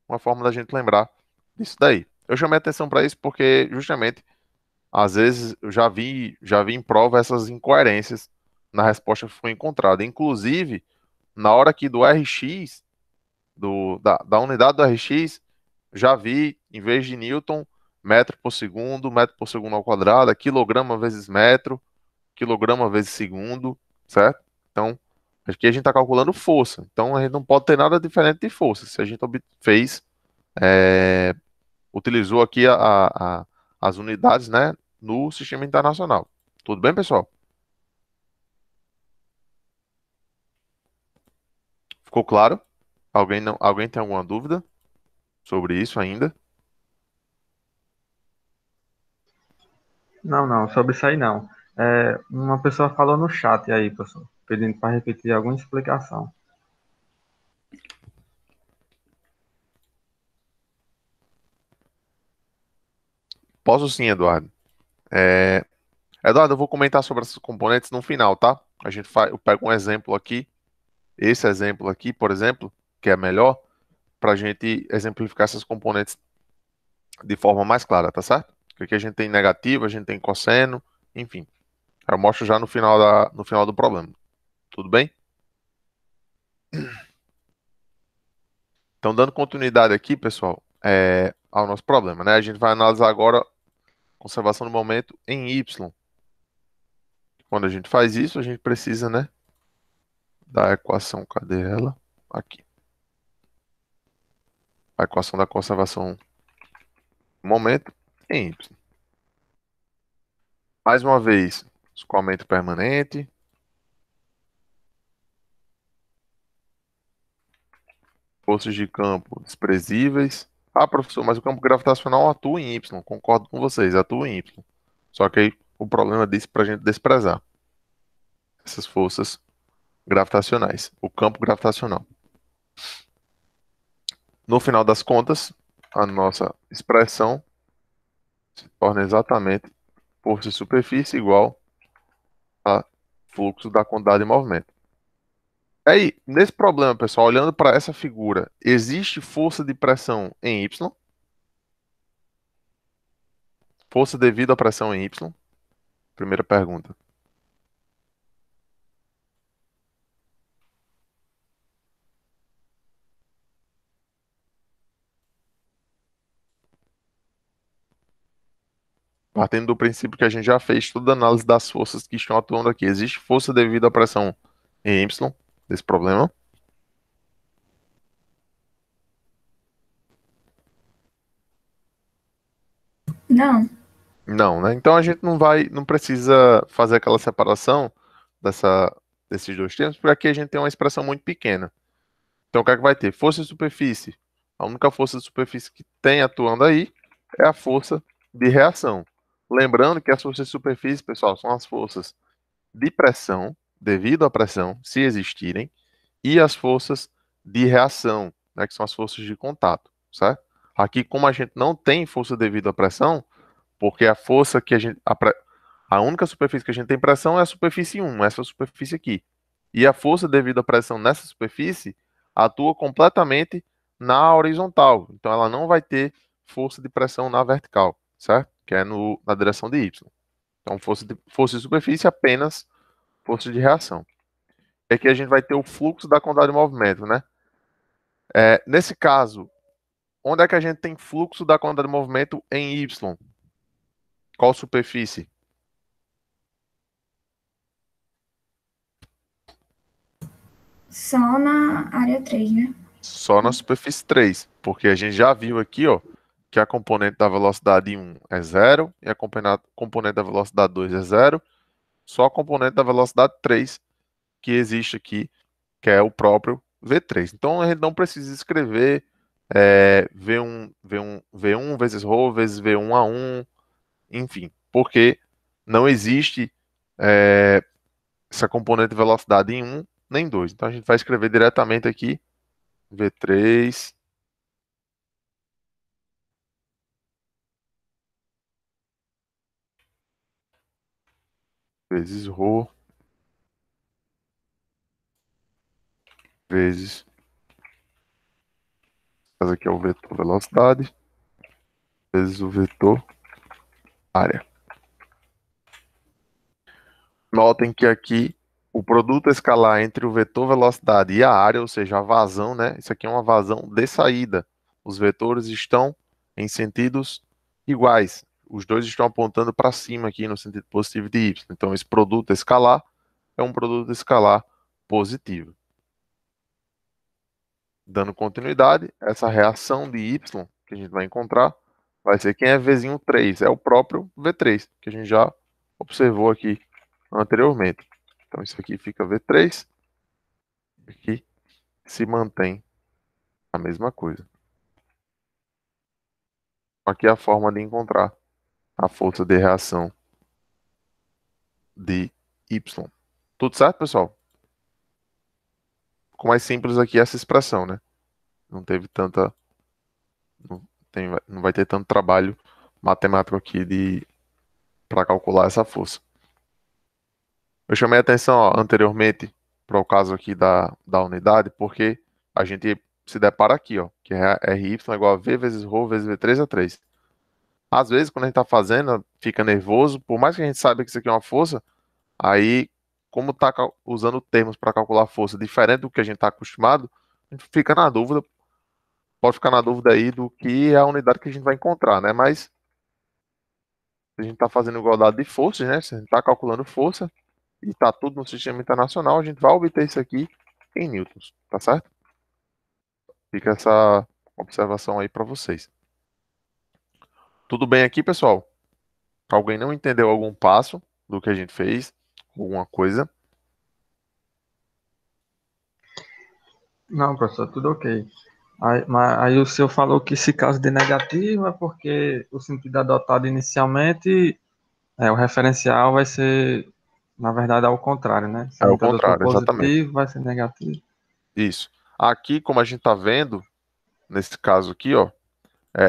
Uma forma da gente lembrar disso daí. Eu chamei atenção para isso porque, justamente, às vezes eu já vi em prova essas incoerências na resposta que foi encontrada. Inclusive, na hora aqui do RX, da unidade do RX, já vi, em vez de newton, metro por segundo ao quadrado, é quilograma vezes segundo, certo? Então, aqui a gente está calculando força. Então, a gente não pode ter nada diferente de força. Se a gente é, utilizou aqui as unidades, né, no sistema internacional. Tudo bem, pessoal? Ficou claro? Alguém tem alguma dúvida sobre isso ainda? Não, sobre isso aí não. Uma pessoa falou no chat aí, professor, pedindo para repetir alguma explicação. Posso sim, Eduardo. Eduardo, eu vou comentar sobre esses componentes no final, tá? Eu pego um exemplo aqui, esse exemplo aqui, por exemplo, que é melhor, para a gente exemplificar esses componentes de forma mais clara, tá certo? Porque aqui a gente tem negativo, a gente tem cosseno, enfim. Eu mostro já no final do problema. Tudo bem? Então, dando continuidade aqui, pessoal, ao nosso problema, né? A gente vai analisar agora conservação do momento em Y. Quando a gente faz isso, a gente precisa, né, da equação, cadê ela? Aqui. A equação da conservação do momento em Y. Mais uma vez, escoamento permanente. Forças de campo desprezíveis. Ah, professor, mas o campo gravitacional atua em Y. Concordo com vocês, atua em Y. Só que aí o problema disso para a gente desprezar essas forças gravitacionais, o campo gravitacional. No final das contas, a nossa expressão se torna exatamente força de superfície igual a fluxo da quantidade de movimento. Aí, nesse problema, pessoal, olhando para essa figura, existe força de pressão em Y? Força devido à pressão em Y? Primeira pergunta. Partindo do princípio que a gente já fez toda a análise das forças que estão atuando aqui. Existe força devido à pressão em Y desse problema? Não. Não, né? Então a gente não precisa fazer aquela separação desses dois termos, porque aqui a gente tem uma expressão muito pequena. Então o que é que vai ter? Força de superfície. A única força de superfície que tem atuando aí é a força de reação. Lembrando que as forças de superfície, pessoal, são as forças de pressão, devido à pressão, se existirem, e as forças de reação, né, que são as forças de contato, certo? Aqui, como a gente não tem força devido à pressão, porque a força que a única superfície que a gente tem pressão é a superfície 1, essa superfície aqui. E a força devido à pressão nessa superfície atua completamente na horizontal. Então ela não vai ter força de pressão na vertical, certo? Que é na direção de Y. Então força de superfície apenas força de reação. E aqui a gente vai ter o fluxo da quantidade de movimento, né? Nesse caso, onde é que a gente tem fluxo da quantidade de movimento em Y? Qual superfície? Só na área 3, né? Só na superfície 3, porque a gente já viu aqui, ó, que a componente da velocidade 1 é zero e a componente da velocidade 2 é zero. Só a componente da velocidade 3 que existe aqui, que é o próprio V3. Então a gente não precisa escrever V1 vezes ρ vezes V1 a 1, enfim, porque não existe essa componente de velocidade em 1 nem 2. Então a gente vai escrever diretamente aqui V3 vezes ρ vezes, mas aqui é o vetor velocidade, vezes o vetor área. Notem que aqui o produto escalar entre o vetor velocidade e a área, ou seja, a vazão, né? Isso aqui é uma vazão de saída. Os vetores estão em sentidos iguais. Os dois estão apontando para cima aqui no sentido positivo de y. Então, esse produto escalar é um produto escalar positivo. Dando continuidade, essa reação de y que a gente vai encontrar vai ser quem é Vzinho 3, é o próprio V3, que a gente já observou aqui anteriormente. Então isso aqui fica V3, aqui se mantém a mesma coisa. Aqui é a forma de encontrar a força de reação de Y. Tudo certo, pessoal? Ficou mais simples aqui essa expressão, né? Não teve tanta. Não vai ter tanto trabalho matemático aqui para calcular essa força. Eu chamei a atenção, ó, anteriormente para o caso aqui da unidade, porque a gente se depara aqui, ó, que é RY igual a V vezes ρ vezes V3 a 3. Às vezes, quando a gente está fazendo, fica nervoso, por mais que a gente saiba que isso aqui é uma força, aí, como está usando termos para calcular força diferente do que a gente está acostumado, a gente fica na dúvida, pode ficar na dúvida aí do que é a unidade que a gente vai encontrar, né? Mas se a gente está fazendo igualdade de forças, né? Se a gente está calculando força e está tudo no sistema internacional, a gente vai obter isso aqui em newtons, tá certo? Fica essa observação aí para vocês. Tudo bem aqui, pessoal? Alguém não entendeu algum passo do que a gente fez? Alguma coisa? Não, professor, tudo ok. Aí o senhor falou que se caso de negativo é porque o sentido adotado inicialmente, o referencial vai ser, na verdade, ao contrário, né? Se É a o gente adotou contrário, exatamente. positivo, vai ser negativo. Isso. Aqui, como a gente está vendo, nesse caso aqui, ó,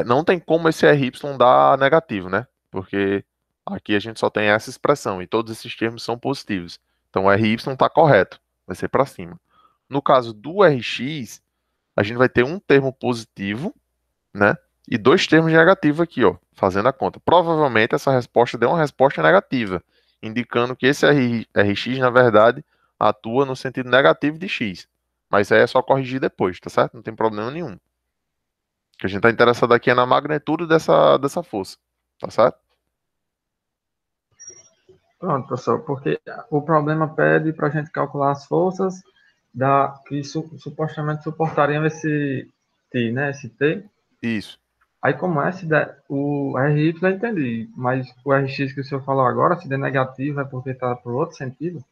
não tem como esse RY dar negativo, né? Porque aqui a gente só tem essa expressão e todos esses termos são positivos. Então o RY está correto, vai ser para cima. No caso do RX, a gente vai ter um termo positivo, né? E dois termos negativos aqui, ó, fazendo a conta. Provavelmente essa resposta deu uma resposta negativa, indicando que esse RX, na verdade, atua no sentido negativo de X. Mas isso aí é só corrigir depois, tá certo? Não tem problema nenhum. O que a gente está interessado aqui é na magnitude dessa força, tá certo? Pronto, professor, porque o problema pede para a gente calcular as forças que supostamente suportariam esse T, né? Esse T. Isso. Aí, como é, o RY eu entendi, mas o RX que o senhor falou agora, se der negativo, é porque está por outro sentido?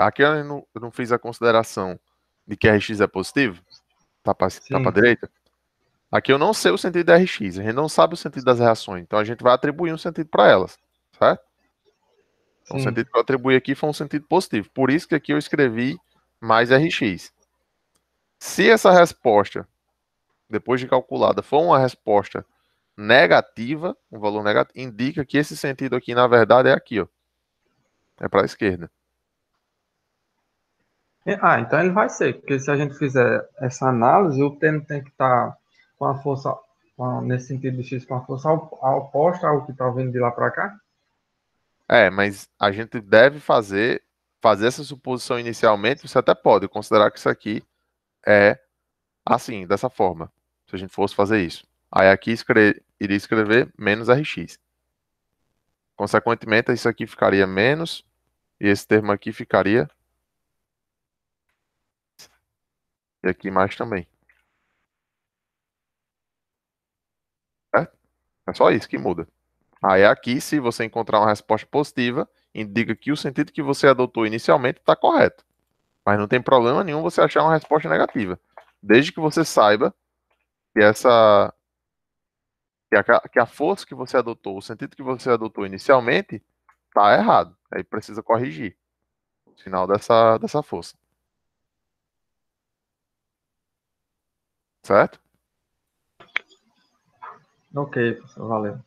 Aqui eu não fiz a consideração de que RX é positivo, tá para Sim, direita. Aqui eu não sei o sentido da RX, a gente não sabe o sentido das reações, então a gente vai atribuir um sentido para elas, certo? Então o sim. sentido que eu atribuí aqui foi um sentido positivo, por isso que aqui eu escrevi mais RX. Se essa resposta, depois de calculada, for uma resposta negativa, um valor negativo, indica que esse sentido aqui, na verdade, é aqui, ó. É para a esquerda. Então ele vai ser, porque se a gente fizer essa análise, o termo tem que estar com a força, nesse sentido de X, com a força oposta ao que está vindo de lá para cá? Mas a gente deve fazer essa suposição inicialmente, você até pode considerar que isso aqui é assim, dessa forma, se a gente fosse fazer isso. Aí aqui iria escrever menos RX. Consequentemente, isso aqui ficaria menos, e esse termo aqui ficaria, e aqui mais também. Certo? É só isso que muda. Aí aqui, se você encontrar uma resposta positiva, indica que o sentido que você adotou inicialmente está correto. Mas não tem problema nenhum você achar uma resposta negativa. Desde que você saiba que que a força que você adotou, o sentido que você adotou inicialmente, está errado. Aí precisa corrigir o sinal dessa força. Certo? Ok, professor, valeu.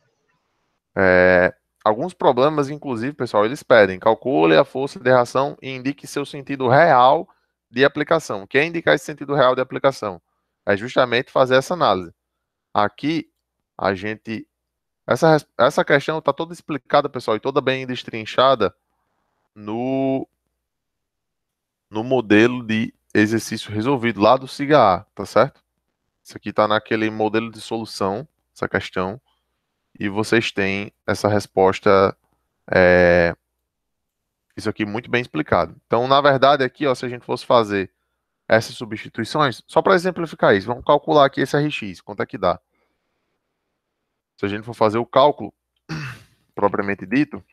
Alguns problemas, inclusive, pessoal, eles pedem calcule a força de reação e indique seu sentido real de aplicação. O que é indicar esse sentido real de aplicação? É justamente fazer essa análise. Aqui, a gente. Essa questão está toda explicada, pessoal, e toda bem destrinchada no modelo de exercício resolvido lá do SIGA A, tá certo? Isso aqui está naquele modelo de solução, essa questão, e vocês têm essa resposta, isso aqui muito bem explicado. Então, na verdade, aqui, ó, se a gente fosse fazer essas substituições, só para exemplificar isso, vamos calcular aqui esse RX, quanto é que dá? Se a gente for fazer o cálculo propriamente dito,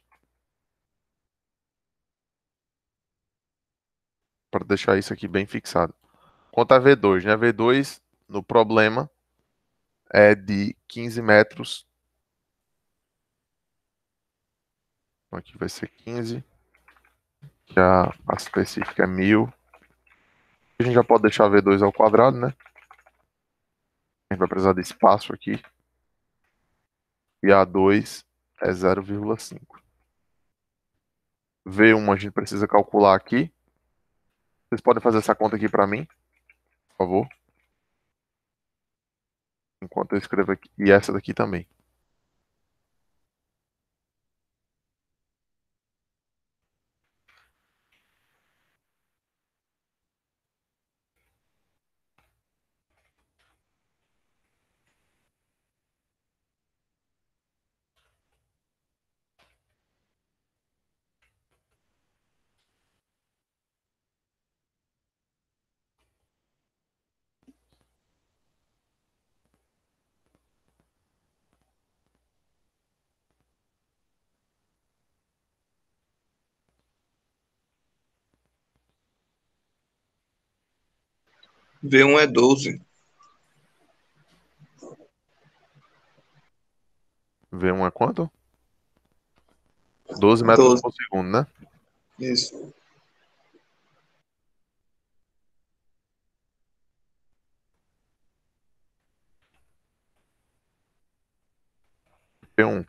para deixar isso aqui bem fixado. quanto a V2, né? V2 no problema é de 15 metros. Então, aqui vai ser 15. Que a específica é 1000. A gente já pode deixar V2 ao quadrado, né? A gente vai precisar de espaço aqui. E A2 é 0,5. V1 a gente precisa calcular aqui. Vocês podem fazer essa conta aqui para mim, por favor. Enquanto eu escrevo aqui. E essa daqui também. V1 é 12. V1 é quanto? 12 metros 12. por segundo, né? Isso. V1.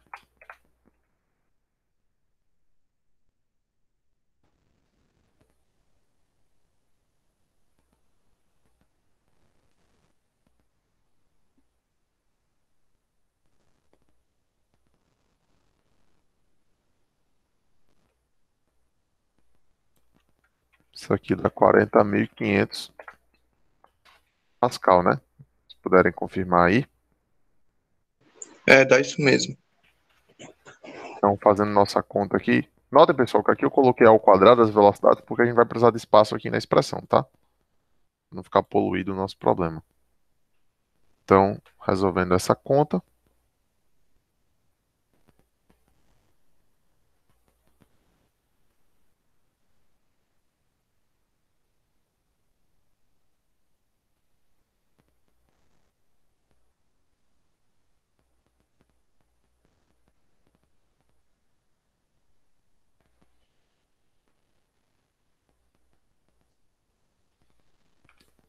Isso aqui dá 40.500 Pascal, né? Se puderem confirmar aí. É, dá isso mesmo. Então, fazendo nossa conta aqui. Notem, pessoal, que aqui eu coloquei ao quadrado as velocidades porque a gente vai precisar de espaço aqui na expressão, tá? Pra não ficar poluído o nosso problema. Então, resolvendo essa conta.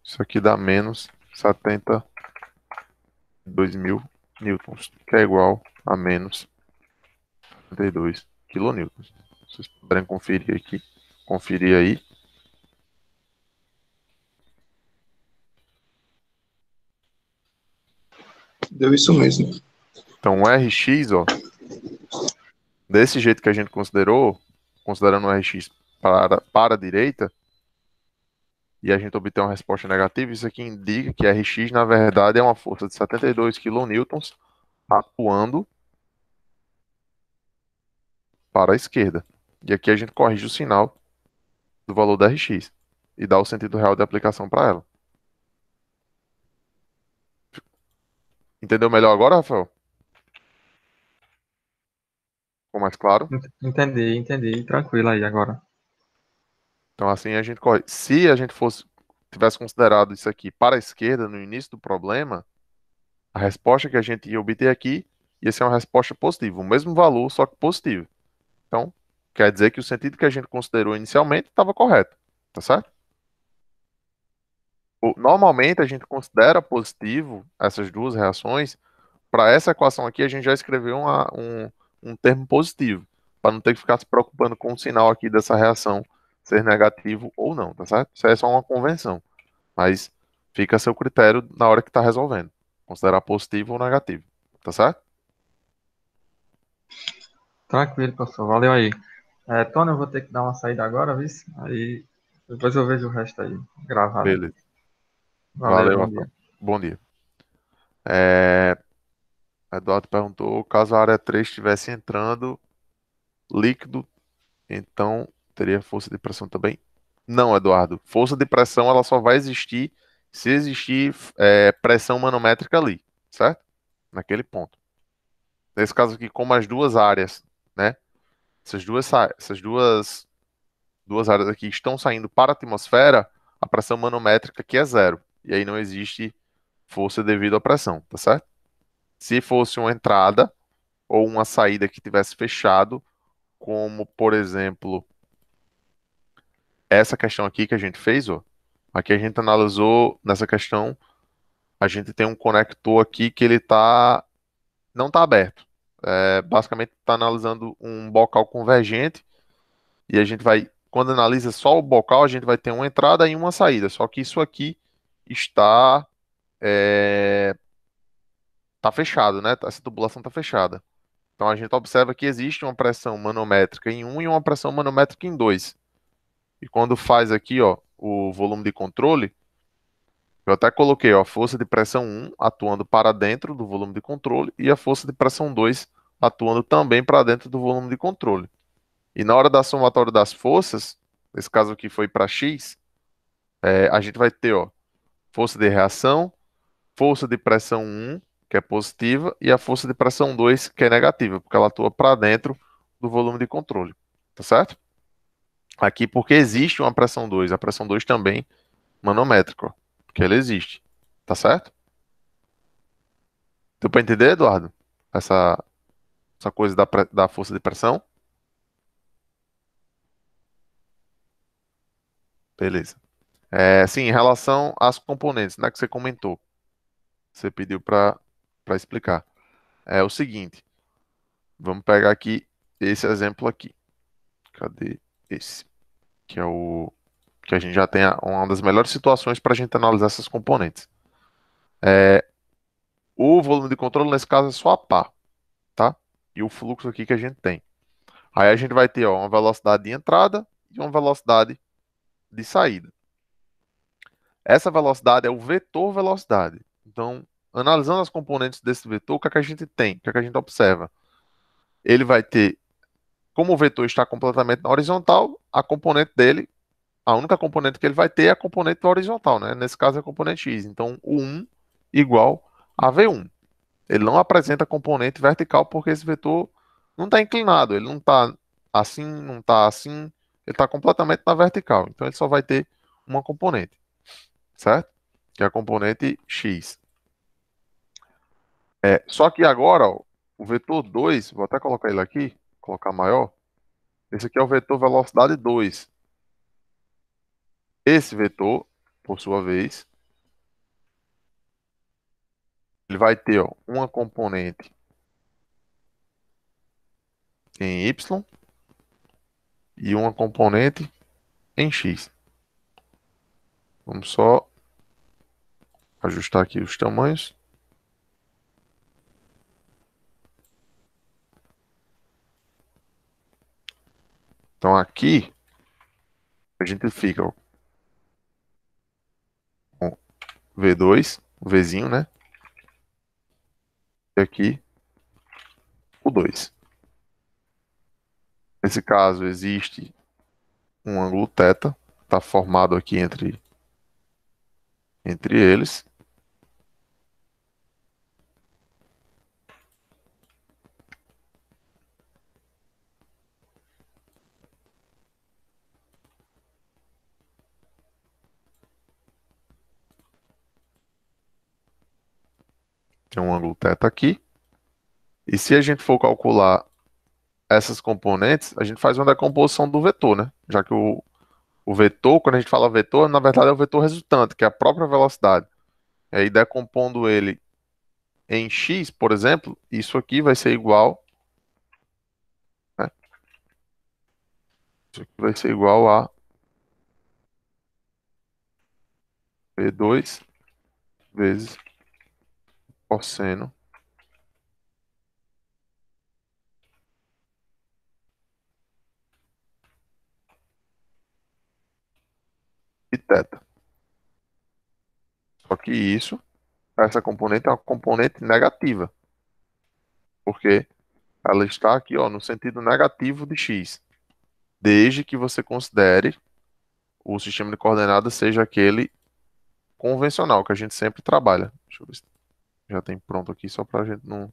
Isso aqui dá menos 72.000 newtons, que é igual a menos 72 quilonewtons. Vocês puderem conferir aqui, conferir aí. Deu isso mesmo. Então, o Rx, ó, desse jeito que a gente considerou, considerando o Rx para a direita, e a gente obter uma resposta negativa, isso aqui indica que Rx, na verdade, é uma força de 72 quilonewtons atuando para a esquerda. E aqui a gente corrige o sinal do valor da Rx e dá o sentido real de aplicação para ela. Entendeu melhor agora, Rafael? Ficou mais claro? Entendi. Tranquilo aí agora. Então assim a gente corrige. Se a gente tivesse considerado isso aqui para a esquerda no início do problema, a resposta que a gente ia obter aqui ia ser uma resposta positiva, o mesmo valor, só que positivo. Então, quer dizer que o sentido que a gente considerou inicialmente estava correto, tá certo? Normalmente a gente considera positivo essas duas reações. Para essa equação aqui, a gente já escreveu um termo positivo, para não ter que ficar se preocupando com o sinal aqui dessa reação ser negativo ou não, tá certo? Isso aí é só uma convenção, mas fica a seu critério na hora que está resolvendo, considerar positivo ou negativo, tá certo? Tranquilo, professor. Valeu aí. Tony, eu vou ter que dar uma saída agora, viu? Aí depois eu vejo o resto aí, gravado. Beleza. Valeu, Valeu, bom Rafael. dia. Bom dia. É, Eduardo perguntou, caso a área 3 estivesse entrando líquido, então teria força de pressão também? Não, Eduardo. Força de pressão ela só vai existir se existir pressão manométrica ali, certo? Naquele ponto. Nesse caso aqui, como as duas áreas, né? Essas duas áreas aqui estão saindo para a atmosfera, a pressão manométrica aqui é zero. E aí não existe força devido à pressão, tá certo? Se fosse uma entrada ou uma saída que tivesse fechado, como por exemplo, essa questão aqui que a gente fez, ó. Aqui a gente analisou nessa questão, a gente tem um conector aqui que ele não está aberto. Basicamente está analisando um bocal convergente e a gente vai, quando analisa só o bocal, a gente vai ter uma entrada e uma saída. Só que isso aqui está é, tá fechado, né? Essa tubulação está fechada. Então a gente observa que existe uma pressão manométrica em um e uma pressão manométrica em dois. E quando faz aqui, ó, o volume de controle, eu até coloquei, ó, a força de pressão um atuando para dentro do volume de controle e a força de pressão 2 atuando também para dentro do volume de controle. E na hora da somatória das forças, nesse caso aqui foi para X, a gente vai ter, ó, força de reação, força de pressão um que é positiva, e a força de pressão 2 que é negativa, porque ela atua para dentro do volume de controle. Tá certo? Aqui porque existe uma pressão 2, a pressão 2 também manométrica, ó, porque ela existe. Tá certo? Deu para entender, Eduardo? Essa, essa coisa da força de pressão? Beleza. Sim, em relação às componentes, né, que você comentou, você pediu para explicar. É o seguinte, vamos pegar aqui esse exemplo aqui. Cadê esse? Que é o que a gente já tem uma das melhores situações para a gente analisar essas componentes. O volume de controle, nesse caso, é só a pá, tá? E o fluxo aqui que a gente tem. Aí a gente vai ter, ó, uma velocidade de entrada e uma velocidade de saída. Essa velocidade é o vetor velocidade. Então, analisando as componentes desse vetor, o que é que a gente tem? O que é que a gente observa? Ele vai ter, como o vetor está completamente na horizontal, a componente dele, a única componente que ele vai ter é a componente horizontal, né? Nesse caso é a componente x. Então, o 1 igual a v1. Ele não apresenta componente vertical porque esse vetor não está inclinado. Ele não está assim, não está assim. Ele está completamente na vertical. Então, ele só vai ter uma componente, certo? Que é a componente x. Só que agora, ó, o vetor 2, vou até colocar ele aqui, colocar maior. Esse aqui é o vetor velocidade 2. Esse vetor, por sua vez, ele vai ter, ó, uma componente em y e uma componente em x. Vamos só ajustar aqui os tamanhos. Então aqui a gente fica, ó, com V2, o Vzinho, né? E aqui o 2. Nesse caso existe um ângulo θ, está formado aqui entre eles. Tem um ângulo θ aqui. E se a gente for calcular essas componentes, a gente faz uma decomposição do vetor, né? Já que o vetor, quando a gente fala vetor, na verdade é o vetor resultante, que é a própria velocidade. E aí, decompondo ele em x, por exemplo, isso aqui vai ser igual, né? Isso aqui vai ser igual a V2 vezes cosseno de θ. Só que essa componente é uma componente negativa, porque ela está aqui, ó, no sentido negativo de x, desde que você considere o sistema de coordenadas seja aquele convencional que a gente sempre trabalha. Deixa eu ver se já tem pronto aqui, só para a gente não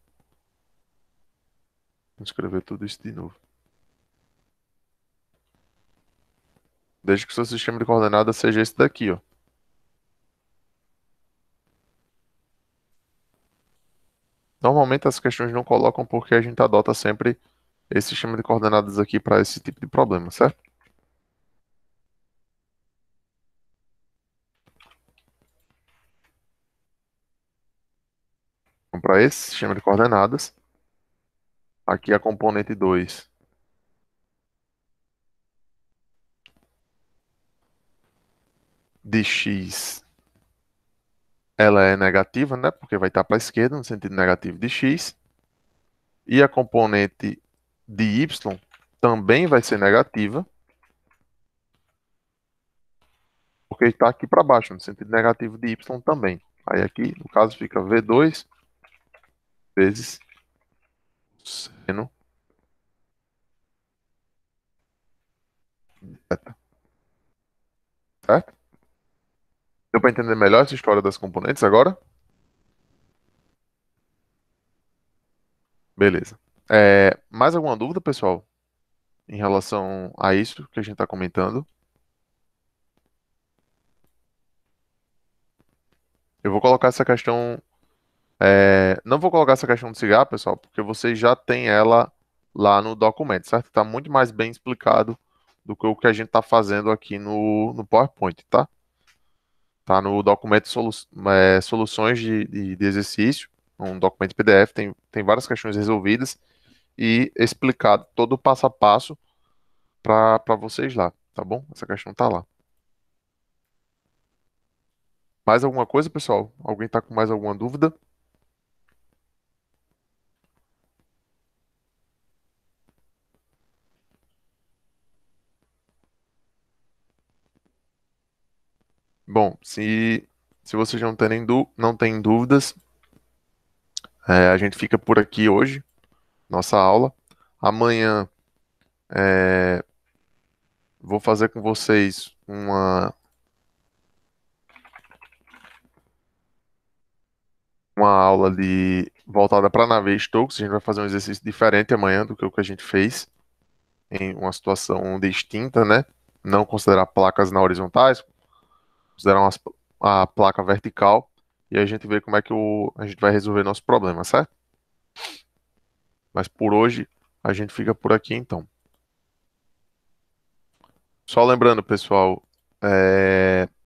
escrever tudo isso de novo. desde que o seu sistema de coordenadas seja esse daqui, ó. Normalmente as questões não colocam porque a gente adota sempre esse sistema de coordenadas aqui para esse tipo de problema, certo? Então, para esse sistema de coordenadas, aqui a componente 2 de x, ela é negativa, né? Porque vai estar para a esquerda, no sentido negativo de x. E a componente de y também vai ser negativa, porque está aqui para baixo, no sentido negativo de y também. Aí aqui, no caso, fica V2 vezes seno de θ, certo? Deu para entender melhor essa história das componentes agora? Beleza. Mais alguma dúvida, pessoal, em relação a isso que a gente está comentando? Eu vou colocar essa questão. Não vou colocar essa questão do cigarro, pessoal, porque vocês já têm ela lá no documento, certo? Está muito mais bem explicado do que o que a gente está fazendo aqui no PowerPoint, tá? Tá no documento soluções de exercício, um documento PDF, tem várias questões resolvidas e explicado todo o passo a passo para vocês lá, tá bom? Essa questão tá lá. Mais alguma coisa, pessoal? Alguém tá com mais alguma dúvida? Bom, se vocês não têm dúvidas, a gente fica por aqui hoje, nossa aula. Amanhã é, vou fazer com vocês uma aula voltada para Navier-Stokes. A gente vai fazer um exercício diferente amanhã do que o que a gente fez em uma situação distinta, né? Não considerar placas na horizontais, considerar a placa vertical e a gente vê como é que a gente vai resolver nosso problema, certo? Mas por hoje a gente fica por aqui então. Só lembrando, pessoal,